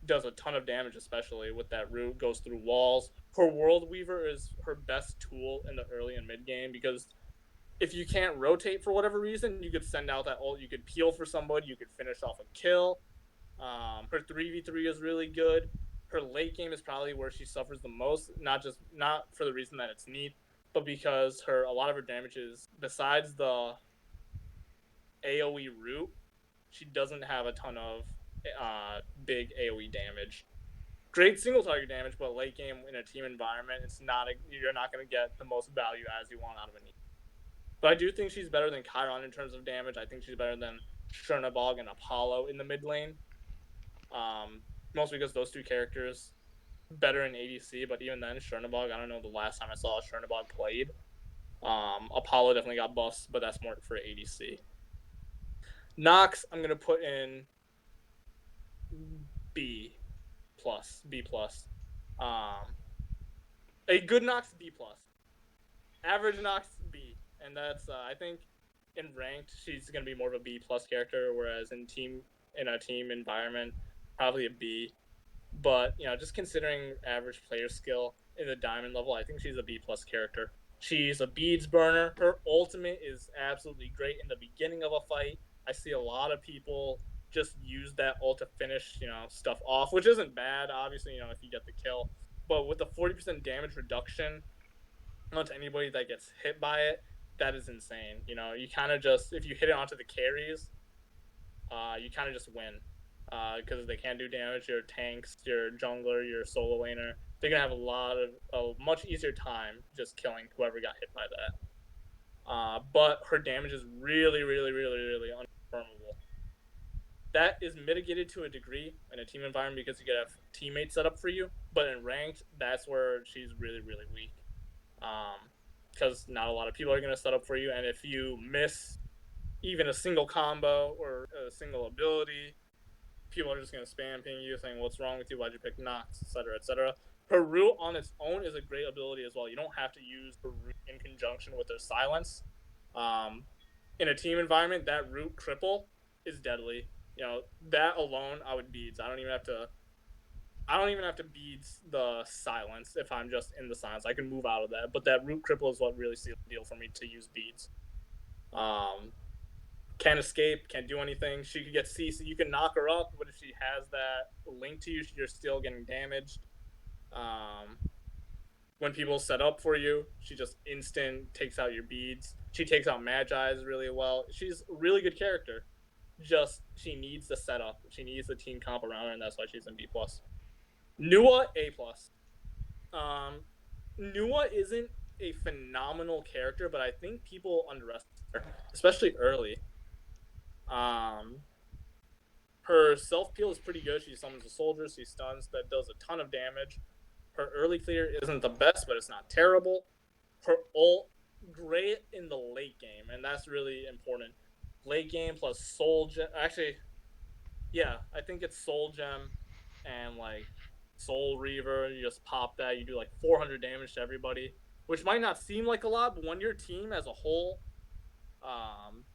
Does a ton of damage, especially with that root, goes through walls. Her World Weaver is her best tool in the early and mid game because if you can't rotate for whatever reason, you could send out that ult, you could peel for somebody, you could finish off a kill. Her 3v3 is really good. Her late game is probably where she suffers the most, not for the reason that it's neat, but because a lot of her damage is, besides the AoE root, she doesn't have a ton of big AoE damage. Great single target damage, but late game in a team environment, you're not going to get the most value as you want out of a Neath. But I do think she's better than Chiron in terms of damage. I think she's better than Chernabog and Apollo in the mid lane. Mostly because those two characters better in ADC, but even then, Chernabog, I don't know the last time I saw Chernabog played. Apollo definitely got buffs, but that's more for ADC. Nox, I'm gonna put in B+. A good Nox, B+. Average Nox, B. And that's I think in ranked she's gonna be more of a B+ character, whereas in a team environment, probably a B. But just considering average player skill in the diamond level, I think she's a B+ character. She's a beads burner. Her ultimate is absolutely great in the beginning of a fight. I see a lot of people just use that ult to finish, stuff off, which isn't bad, obviously, if you get the kill. But with the 40% damage reduction onto anybody that gets hit by it, that is insane. You kind of just, if you hit it onto the carries, you kind of just win. Because they can't do damage, your tanks, your jungler, your solo laner, they're gonna have a much easier time just killing whoever got hit by that. But her damage is really, really, really, really unconfirmable. That is mitigated to a degree in a team environment because you get have teammates set up for you. But in ranked, that's where she's really, really weak. Because not a lot of people are going to set up for you, and if you miss even a single combo or a single ability, people are just going to spam ping you saying, "What's wrong with you? Why'd you pick Nox?" etc. etc. Her root on its own is a great ability as well. You don't have to use her root in conjunction with her silence. In a team environment, that root cripple is deadly. That alone I would beads. I don't even have to. I don't even have to beads the silence if I'm just in the silence. I can move out of that. But that root cripple is what really seals the deal for me to use beads. Can't escape, can't do anything. She could get CC. You can knock her up, but if she has that link to you, you're still getting damaged. When people set up for you, she just instant takes out your beads. She takes out Magi's really well. She's a really good character. Just she needs the setup. She needs the team comp around her, and that's why she's in B+. Nua A+. Nua isn't a phenomenal character, but I think people underestimate her, especially early. Her self peel is pretty good. She summons a soldier, she stuns, that does a ton of damage. Her early clear isn't the best, but it's not terrible. Her ult, great in the late game, and that's really important. Late game plus soul gem. Actually, yeah, I think it's soul gem and like soul reaver. You just pop that. You do like 400 damage to everybody, which might not seem like a lot, but when your team as a whole,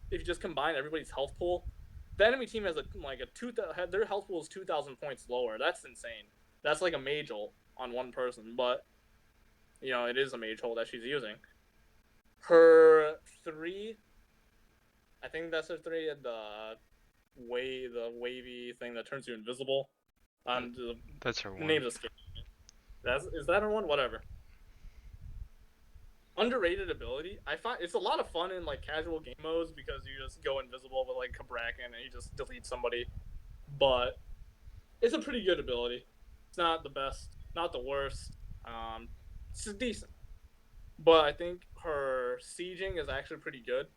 if you just combine everybody's health pool, the enemy team has their health pool is 2,000 points lower. That's insane. That's like a mage ult on one person, but it is a mage ult that she's using. Her 3, I think that's her 3. The wavy thing that turns you invisible.
That's her
The
one.
name's escaping me. Is that her one? Whatever. Underrated ability. I find it's a lot of fun in like casual game modes because you just go invisible with like Kabrakan and you just delete somebody. But it's a pretty good ability. It's not the best, not the worst. It's decent. But I think her sieging is actually pretty good.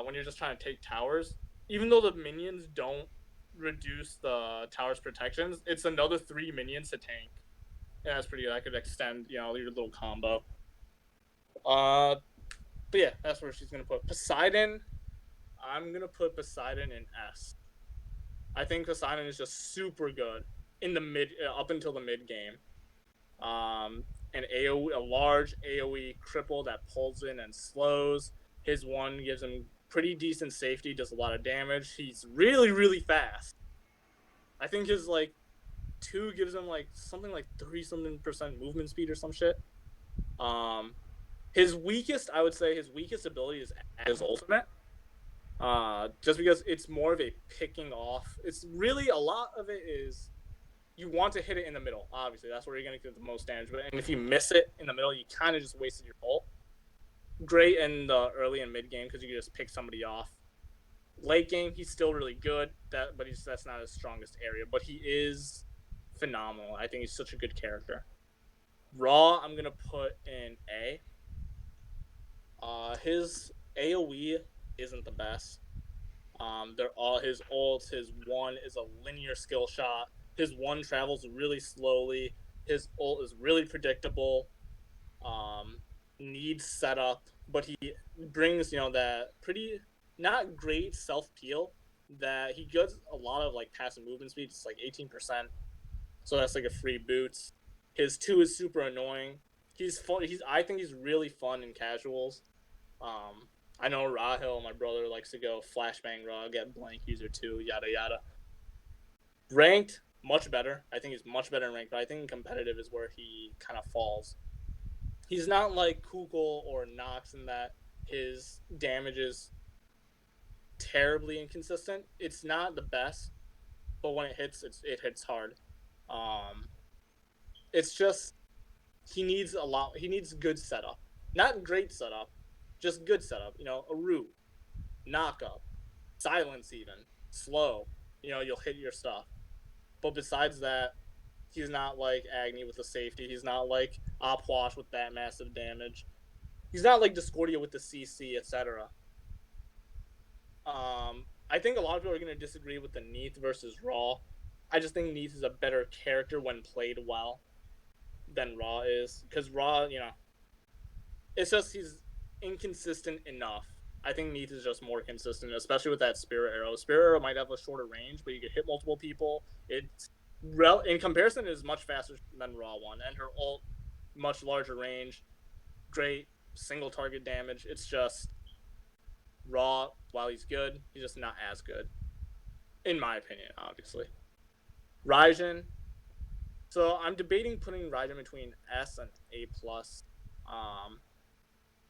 When you're just trying to take towers, even though the minions don't reduce the tower's protections, it's another 3 minions to tank. And that's pretty good. I could extend, your little combo. But yeah, that's where she's gonna put Poseidon. I'm gonna put Poseidon in S. I think Poseidon is just super good in the mid, up until the mid game. An AOE, a large AOE cripple that pulls in and slows. His 1 gives him pretty decent safety, does a lot of damage. He's really, really fast. I think his 2 gives him something like 30-something% movement speed or some shit. His weakest, I would say, his weakest ability is his ultimate. Just because it's more of a picking off. It's really a lot of it is you want to hit it in the middle. Obviously, that's where you're going to get the most damage. And if you miss it in the middle, you kind of just wasted your ult. Great in the early and mid game because you can just pick somebody off. Late game, he's still really good. But that's not his strongest area. But he is phenomenal. I think he's such a good character. Raw, I'm gonna put in A. His AOE isn't the best. They're all his ults. His 1 is a linear skill shot. His 1 travels really slowly. His ult is really predictable. Needs setup, but he brings that pretty not great self peel. That he gets a lot of passive movement speed. It's like 18%, so that's like a free boots. His 2 is super annoying. He's fun. I think he's really fun in casuals. I know Rahil, my brother, likes to go flashbang raw, get blank user 2, yada yada. Ranked, much better. I think he's much better in ranked, but I think competitive is where he kind of falls. He's not like Kukul or Nox in that his damage is terribly inconsistent. It's not the best, but when it hits, it hits hard. It's just he needs a lot. He needs good setup, not great setup, just good setup. A root, knock up, silence, even slow. You'll hit your stuff. But besides that, He's not like Agni with the safety. He's not like Opwash with that massive damage. He's not like Discordia with the CC, etc. I think a lot of people are going to disagree with the Neath versus Raw. I just think Neath is a better character when played well than Raw is. Because Raw, it's just he's inconsistent enough. I think Neath is just more consistent, especially with that Spirit Arrow. Spirit Arrow might have a shorter range, but you can hit multiple people. It's in comparison, it is much faster than Raw one, and her ult much larger range, great single target damage. It's just Raw, while he's good, he's just not as good, in my opinion. Obviously, Reyhum. So I'm debating putting Reyhum between S and A plus.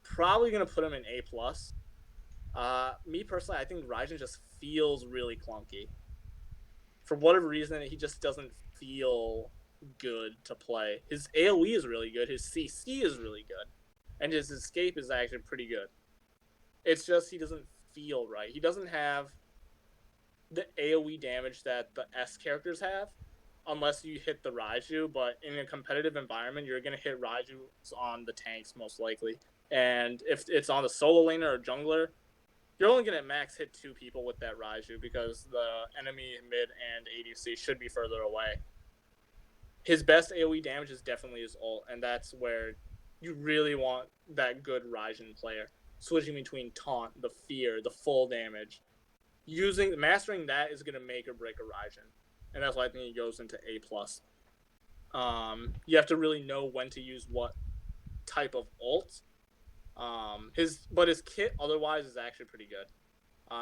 Probably gonna put him in A plus. Me personally, I think Reyhum just feels really clunky. For whatever reason, he just doesn't feel good to play. His AoE is really good. His CC is really good, and his escape is actually pretty good. It's just he doesn't feel right. He doesn't have the AoE damage that the S characters have, unless you hit the Raiju. But in a competitive environment, you're gonna hit Raiju on the tanks most likely. And if it's on the solo laner or jungler, you're only gonna max hit 2 people with that Raiju because the enemy mid and ADC should be further away. His best AoE damage is definitely his ult, and that's where you really want that good Reyhum player. Switching between taunt, the fear, the full damage. Mastering that is gonna make or break a Reyhum. And that's why I think he goes into A plus. You have to really know when to use what type of ult. His kit otherwise is actually pretty good.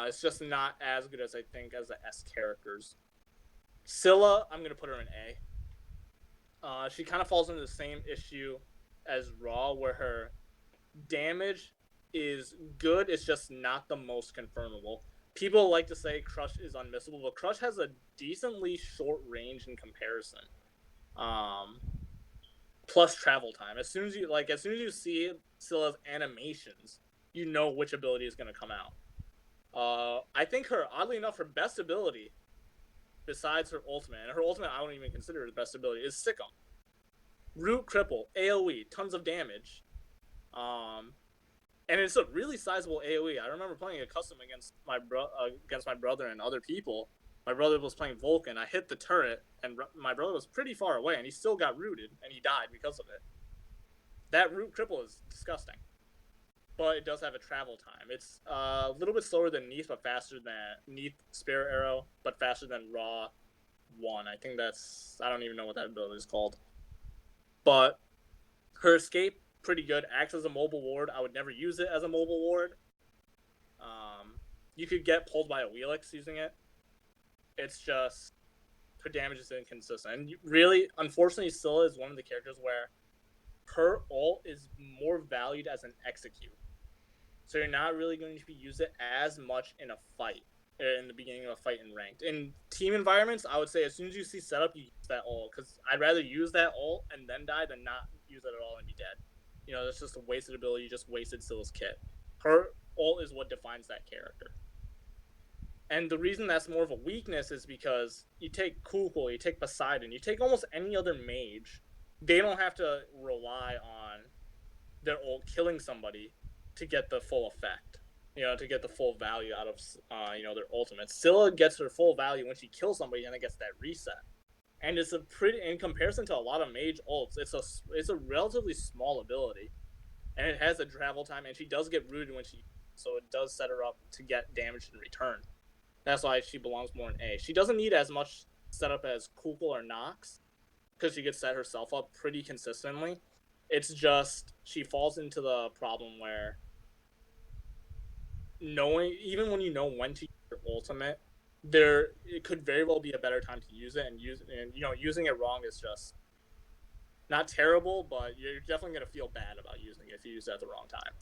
It's just not as good as I think as the S characters. Scylla, I'm gonna put her in A. She kind of falls into the same issue as Raw, where her damage is good. It's just not the most confirmable. People like to say Crush is unmissable, but Crush has a decently short range in comparison. Plus travel time. As soon as you see Scylla's animations, you know which ability is going to come out. I think oddly enough, her best ability, besides her ultimate, and her ultimate I don't even consider her best ability, is Sick'em. Root Cripple, AoE, tons of damage. And it's a really sizable AoE. I remember playing a custom against my brother and other people. My brother was playing Vulcan. I hit the turret, and my brother was pretty far away, and he still got rooted, and he died because of it. That root cripple is disgusting, but it does have a travel time. It's a little bit slower than Neath, but faster than Neath Spirit Arrow, but faster than Raw 1. I think I don't even know what that ability is called. But her escape, pretty good. Acts as a mobile ward. I would never use it as a mobile ward. You could get pulled by a Wheelix using it. It's just her damage is inconsistent. And really, unfortunately, Scylla is one of the characters where her ult is more valued as an execute. So you're not really going to use it as much in a fight, in the beginning of a fight in ranked. In team environments, I would say as soon as you see setup, you use that ult. Because I'd rather use that ult and then die than not use it at all and be dead. That's just a wasted ability. You just wasted Scylla's kit. Her ult is what defines that character. And the reason that's more of a weakness is because you take Kukul, you take Poseidon, you take almost any other mage. They don't have to rely on their ult killing somebody to get the full effect. To get the full value out of their ultimate. Scylla gets her full value when she kills somebody and it gets that reset. And it's in comparison to a lot of mage ults, it's a relatively small ability, and it has a travel time, and she does get rooted so it does set her up to get damage in return. That's why she belongs more in A. She doesn't need as much setup as Kukul or Nox, because she could set herself up pretty consistently. It's just she falls into the problem where even when you know when to use your ultimate, it could very well be a better time to use it, and using it wrong is just not terrible, but you're definitely going to feel bad about using it if you use it at the wrong time.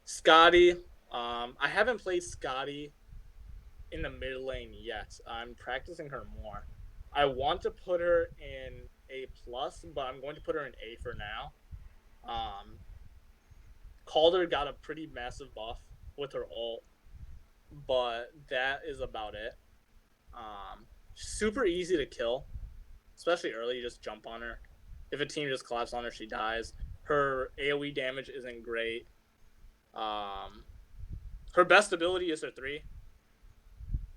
Scotty, I haven't played Scotty in the mid lane yet. I'm practicing her more. I want to put her in A plus, but I'm going to put her in A for now. Calder got a pretty massive buff with her ult, but that is about it. Super easy to kill. especially early. You just jump on her. If a team just collapses on her, she dies. Her AoE damage isn't great. Her best ability is her 3.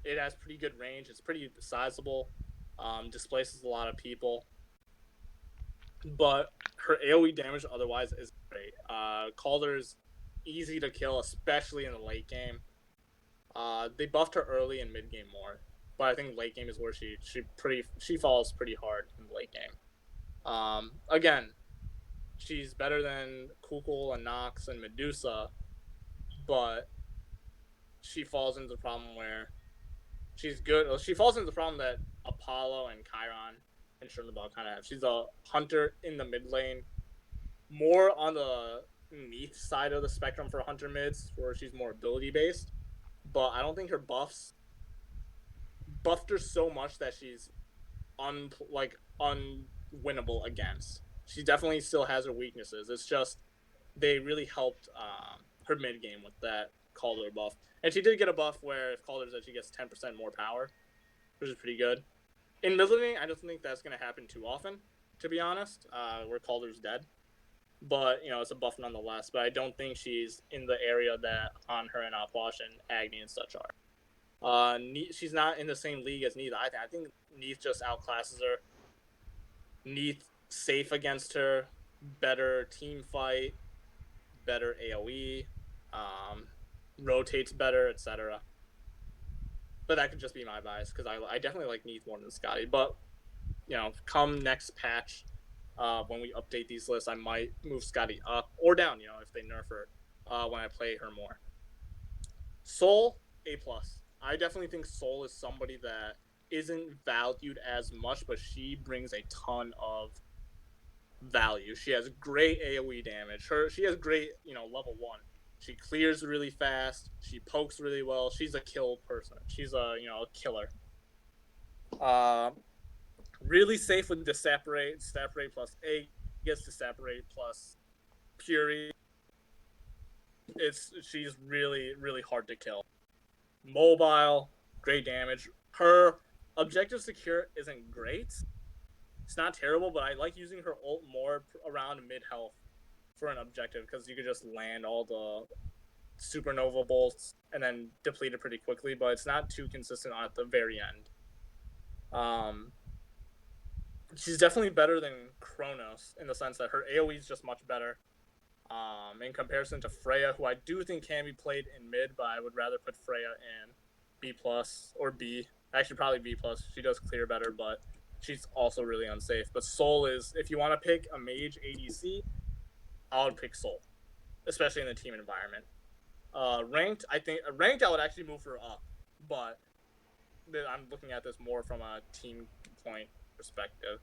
It has pretty good range. It's pretty sizable. Displaces a lot of people. But her AoE damage otherwise is great. Calder's easy to kill, especially in the late game. They buffed her early and mid game more, but I think late game is where she falls pretty hard in the late game. Again, she's better than Kukul and Nox and Medusa, but she falls into the problem where she's good. She falls into the problem that Apollo and Chiron and Chernobog kind of have. She's a hunter in the mid lane, more on the Neath side of the spectrum for hunter mids, where she's more ability based. But I don't think her buffed her so much that she's unwinnable against. She definitely still has her weaknesses. It's just they really helped her mid game with that Calder buff, and she did get a buff where if Calder's that she gets 10% more power, which is pretty good. In mid laning, I don't think that's going to happen too often, to be honest. Where Calder's dead, but it's a buff nonetheless. But I don't think she's in the area that on her and Outwash and Agni and such are. She's not in the same league as Neath. I think Neath just outclasses her. Neath safe against her, better team fight, better AoE, rotates better, etc. But that could just be my bias because I definitely like Neath more than Scotty. But come next patch, when we update these lists, I might move Scotty up or down. If they nerf her when I play her more. Soul A+. I definitely think Soul is somebody that isn't valued as much, but she brings a ton of value. She has great AoE damage. She has great, level 1. She clears really fast. She pokes really well. She's a kill person. She's a killer. Really safe with Disseparate plus Aegis, Disseparate plus Fury. She's really, really hard to kill. Mobile, great damage. Her objective secure isn't great. It's not terrible, but I like using her ult more around mid health for an objective because you could just land all the supernova bolts and then deplete it pretty quickly, but it's not too consistent at the very end. She's definitely better than Kronos in the sense that her AoE is just much better. In comparison to Freya, who I do think can be played in mid, but I would rather put Freya in B+ or B. Actually, probably B+. She does clear better, but she's also really unsafe. But Soul is, if you want to pick a mage ADC, I would pick Soul, especially in the team environment. Ranked, I would actually move her up, but I'm looking at this more from a team point perspective.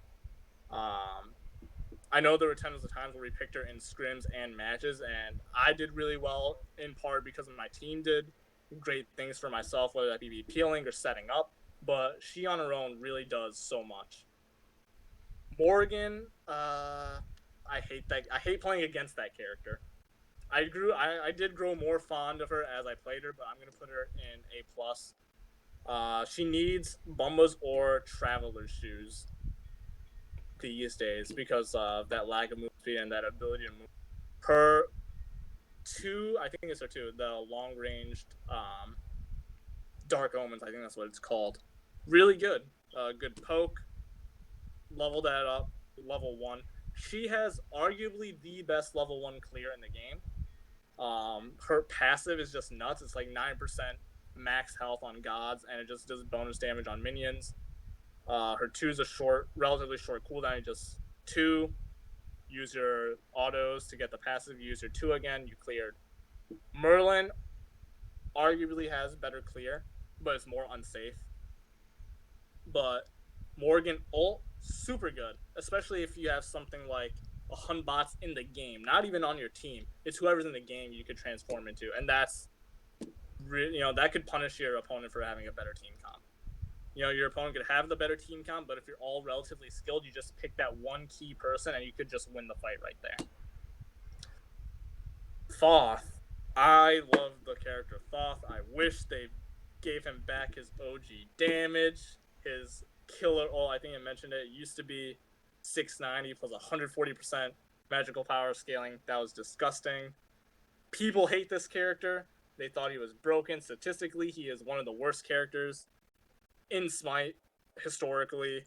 I know there were tons of times where we picked her in scrims and matches, and I did really well in part because my team did great things for myself, whether that be peeling or setting up, but she on her own really does so much. Morgan, I hate playing against that character. I did grow more fond of her as I played her, but I'm gonna put her in A+. She needs Bumba's or Traveler's Shoes these days because of that lack of move speed and that ability to move. Her 2, I think it's her 2, the long ranged Dark Omens, I think that's what it's called. Really good. Good poke. Level that up. Level 1. She has arguably the best level 1 clear in the game. Her passive is just nuts. It's like 9% max health on gods, and it just does bonus damage on minions. Her 2 is a relatively short cooldown. You just 2, use your autos to get the passive, use your 2 again, you cleared. Merlin arguably has better clear, but it's more unsafe. But Morgan ult, super good, especially if you have something like a Hun bots in the game, not even on your team. It's whoever's in the game you could transform into, and that's that could punish your opponent for having a better team comp. Your opponent could have the better team comp, but if you're all relatively skilled, you just pick that one key person and you could just win the fight right there. Thoth. I love the character Thoth. I wish they gave him back his OG damage, his killer ult. I think I mentioned it. It used to be 690 plus 140% magical power scaling. That was disgusting. People hate this character. They thought he was broken. Statistically, he is one of the worst characters in Smite historically.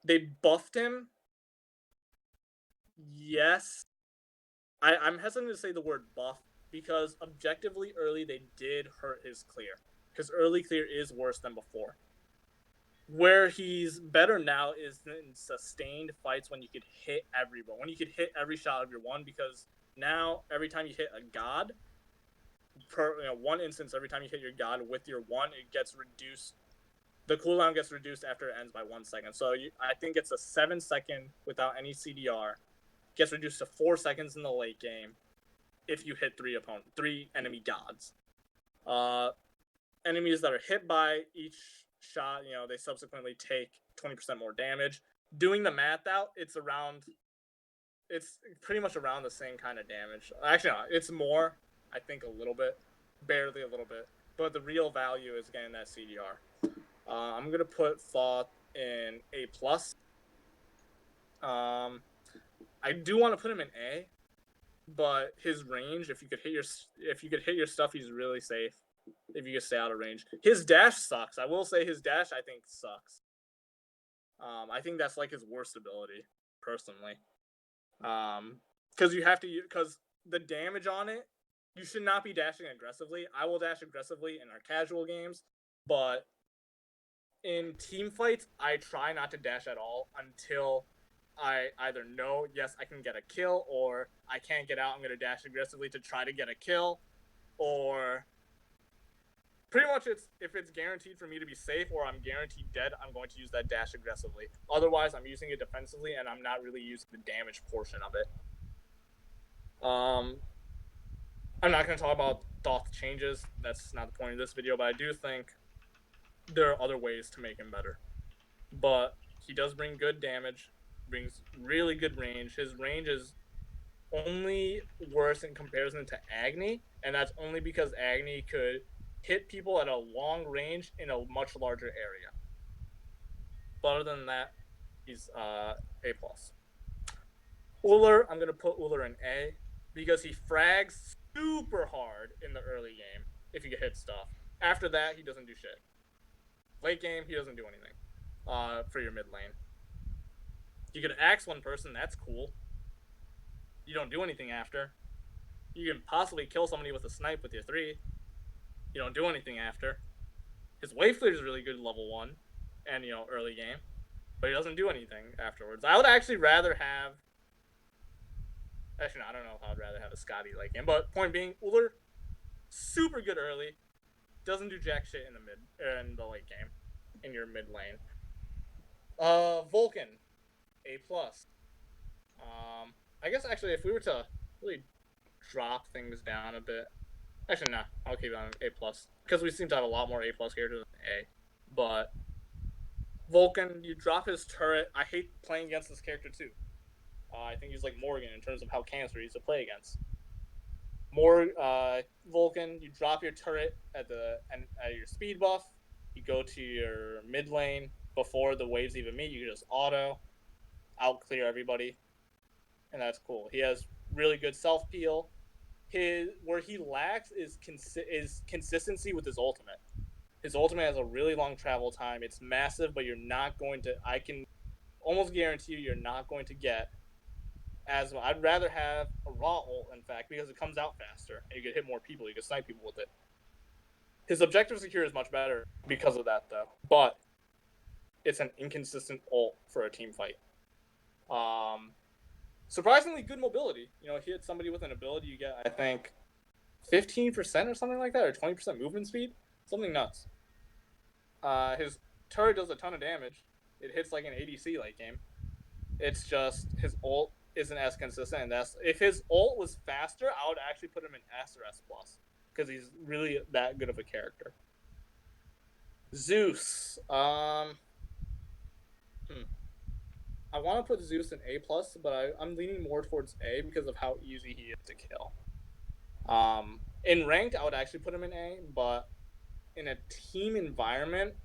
They buffed him. Yes. I'm hesitant to say the word buff because objectively early they did hurt his clear. His early clear is worse than before. Where he's better now is in sustained fights when you could hit everyone. When you could hit every shot of your one, because now every time you hit a god, per one instance, every time you hit your god with your one, it gets reduced. The cooldown gets reduced after it ends by 1 second. So I think it's a 7-second without any CDR. Gets reduced to 4 seconds in the late game if you hit three enemy gods. Enemies that are hit by each shot, they subsequently take 20% more damage. Doing the math out, it's pretty much around the same kind of damage. Actually, no, it's more. I think a little bit, barely a little bit, but the real value is getting that CDR. I'm gonna put Thoth in A+. I do want to put him in A, but his range, if you could hit your stuff, he's really safe. If you could stay out of range, his dash sucks. I will say his dash I think sucks. I think that's like his worst ability, personally. Because the damage on it, you should not be dashing aggressively. I will dash aggressively in our casual games, but in team fights, I try not to dash at all until I either know, yes, I can get a kill, or I can't get out, I'm going to dash aggressively to try to get a kill, or pretty much if it's guaranteed for me to be safe or I'm guaranteed dead, I'm going to use that dash aggressively. Otherwise, I'm using it defensively, and I'm not really using the damage portion of it. I'm not going to talk about Thoth changes. That's not the point of this video, but I do think there are other ways to make him better. But he does bring good damage, brings really good range. His range is only worse in comparison to Agni, and that's only because Agni could hit people at a long range in a much larger area. But other than that, he's A+. Uller, I'm going to put Uller in A because he frags super hard in the early game if you get hit stuff. After that, he doesn't do shit. Late game, he doesn't do anything for your mid lane. You can axe one person, that's cool. You don't do anything after. You can possibly kill somebody with a snipe with your 3. You don't do anything after. His wave clear is really good level 1 and, early game. But he doesn't do anything afterwards. I would actually rather have... Actually, no, I don't know if I would rather have a Scotty late game. But point being, Uller, super good early. Doesn't do jack shit in the late game. In your mid lane. Vulcan, A+. I guess actually if we were to really drop things down a bit, actually no, I'll keep it on A+, because we seem to have a lot more A+ characters than A. But Vulcan, you drop his turret. I hate playing against this character too. I think he's like Morgan in terms of how cancer he's to play against. Vulcan, you drop your turret at your speed buff. You go to your mid lane before the waves even meet. You just auto out clear everybody, and that's cool. He has really good self peel. Where he lacks is consistency with his ultimate. His ultimate has a really long travel time. It's massive, but you're not going to. I can almost guarantee you're not going to get as. I'd rather have a raw ult, in fact, because it comes out faster and you can hit more people. You can snipe people with it. His objective secure is much better because of that, though. But it's an inconsistent ult for a team fight. Surprisingly good mobility. Hit somebody with an ability, you get, I think, 15% or something like that, or 20% movement speed. Something nuts. His turret does a ton of damage. It hits like an ADC late game. It's just his ult isn't as consistent. And if his ult was faster, I would actually put him in S or S+, because he's really that good of a character. Zeus. I want to put Zeus in A+, but I'm leaning more towards A because of how easy he is to kill. In ranked, I would actually put him in A, but in a team environment,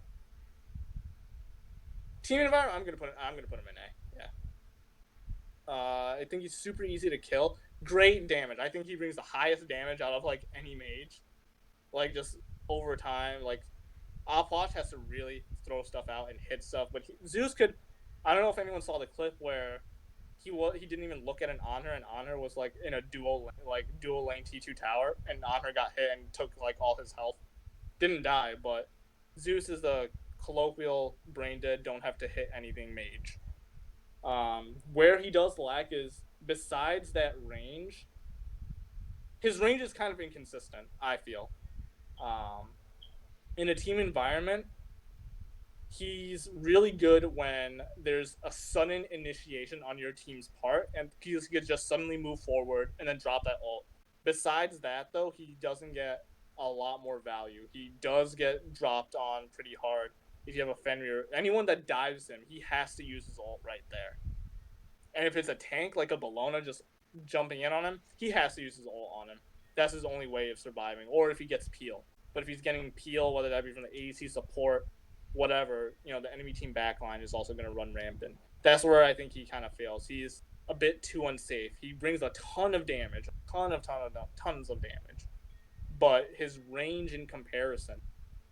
Team environment, I'm gonna put him in A. Yeah. I think he's super easy to kill. Great damage. I think he brings the highest damage out of like any mage. Like just over time, like Opwatch has to really throw stuff out and hit stuff, but Zeus could. I don't know if anyone saw the clip where he didn't even look at an Honor, and Honor was like in a dual lane T2 tower, and Honor got hit and took like all his health. Didn't die, but Zeus is the colloquial brain dead, don't have to hit anything mage. Where he does lack is besides that range, his range is kind of inconsistent. I feel, in a team environment, he's really good when there's a sudden initiation on your team's part, and he could just suddenly move forward and then drop that ult. Besides that, though, he doesn't get a lot more value. He does get dropped on pretty hard. If you have a Fenrir, anyone that dives him, he has to use his ult right there. And if it's a tank like a Bellona just jumping in on him, he has to use his ult on him. That's his only way of surviving. Or if he gets peel. But if he's getting peel, whether that be from the ADC support, whatever, the enemy team backline is also going to run rampant. That's where I think he kind of fails. He's a bit too unsafe. He brings a ton of damage, tons of damage. But his range in comparison,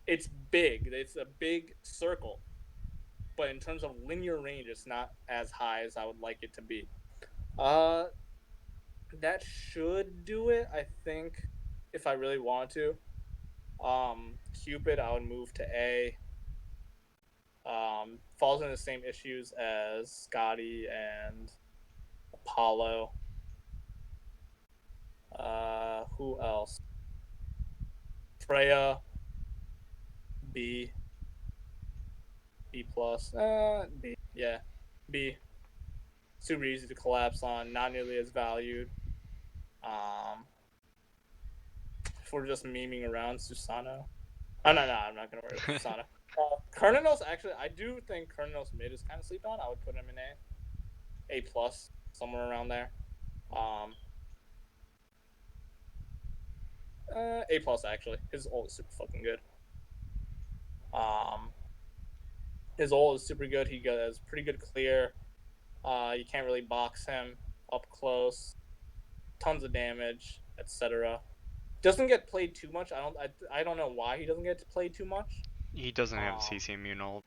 it's big. It's a big circle. But in terms of linear range, it's not as high as I would like it to be. That should do it, I think, if I really want to. Cupid, I would move to A. Falls into the same issues as Scotty and Apollo. Who else? Freya, B. B plus. B. Yeah, B. Super easy to collapse on. Not nearly as valued. If we're just memeing around, Susano. Oh, no, I'm not gonna worry about Susano. Kernanos, actually, I do think Kernanos mid is kind of slept on. I would put him in A plus, somewhere around there. A plus actually. His ult is super fucking good. His ult is super good. He has pretty good clear. You can't really box him up close. Tons of damage, etc. Doesn't get played too much. I don't know why he doesn't get played too much.
He doesn't have CC immune ult.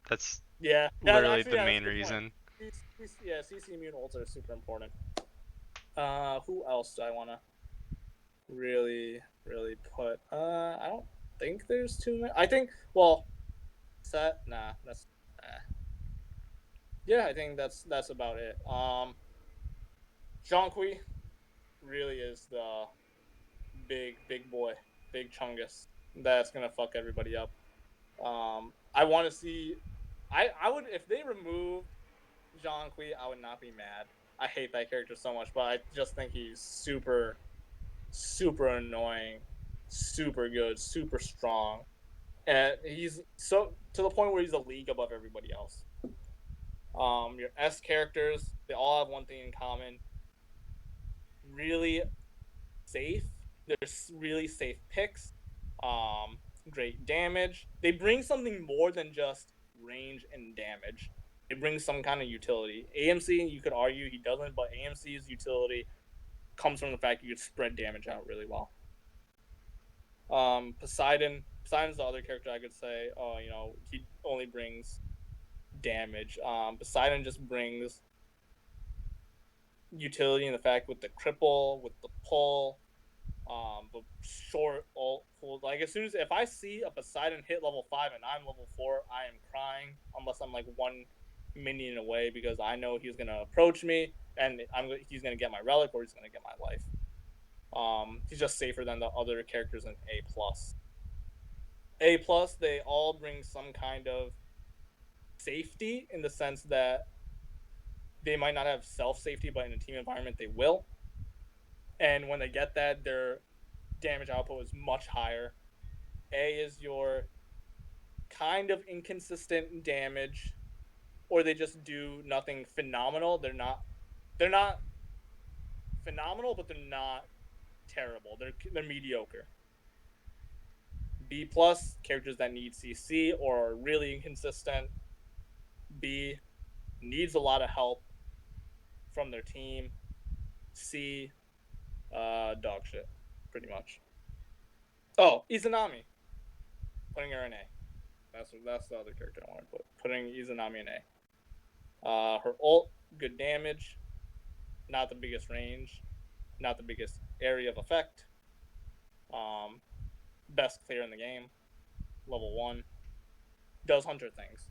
That's
literally
the main reason.
CC immune ults are super important. Who else do I want to really put? I don't think there's too many. I think Set. Nah, that's. Yeah, I think that's about it. Jonqui really is the big boy, big chungus that's gonna fuck everybody up. I want to see. I would, if they removed Jonqui, I would not be mad. I hate that character so much, but I just think he's super annoying, super good, super strong, and he's so to the point where he's a league above everybody else. Your S characters, they all have one thing in common: really safe. They're really safe picks. Great damage. They bring something more than just range and damage. They bring some kind of utility. AMC, you could argue he doesn't, but AMC's utility comes from the fact you could spread damage out really well. Poseidon's the other character I could say, he only brings damage. Poseidon just brings utility in the fact with the cripple, with the pull, the short ult. Like as soon as if I see a Poseidon hit level 5 and I'm level 4, I am crying unless I'm like one minion away because I know he's gonna approach me and he's gonna get my relic or he's gonna get my life. He's just safer than the other characters in A plus. A plus, they all bring some kind of safety in the sense that they might not have self-safety, but in a team environment they will. And when they get that, their damage output is much higher. A is your kind of inconsistent damage, or they just do nothing phenomenal. They're not phenomenal, but they're not terrible. They're mediocre. B plus, characters that need CC or are really inconsistent. B, needs a lot of help from their team. C, dog shit, pretty much. Oh, Izanami. Putting her in A. That's the other character I want to put. Putting Izanami in A. Her ult, good damage, not the biggest range, not the biggest area of effect. Best clear in the game, level 1. Does hunter things.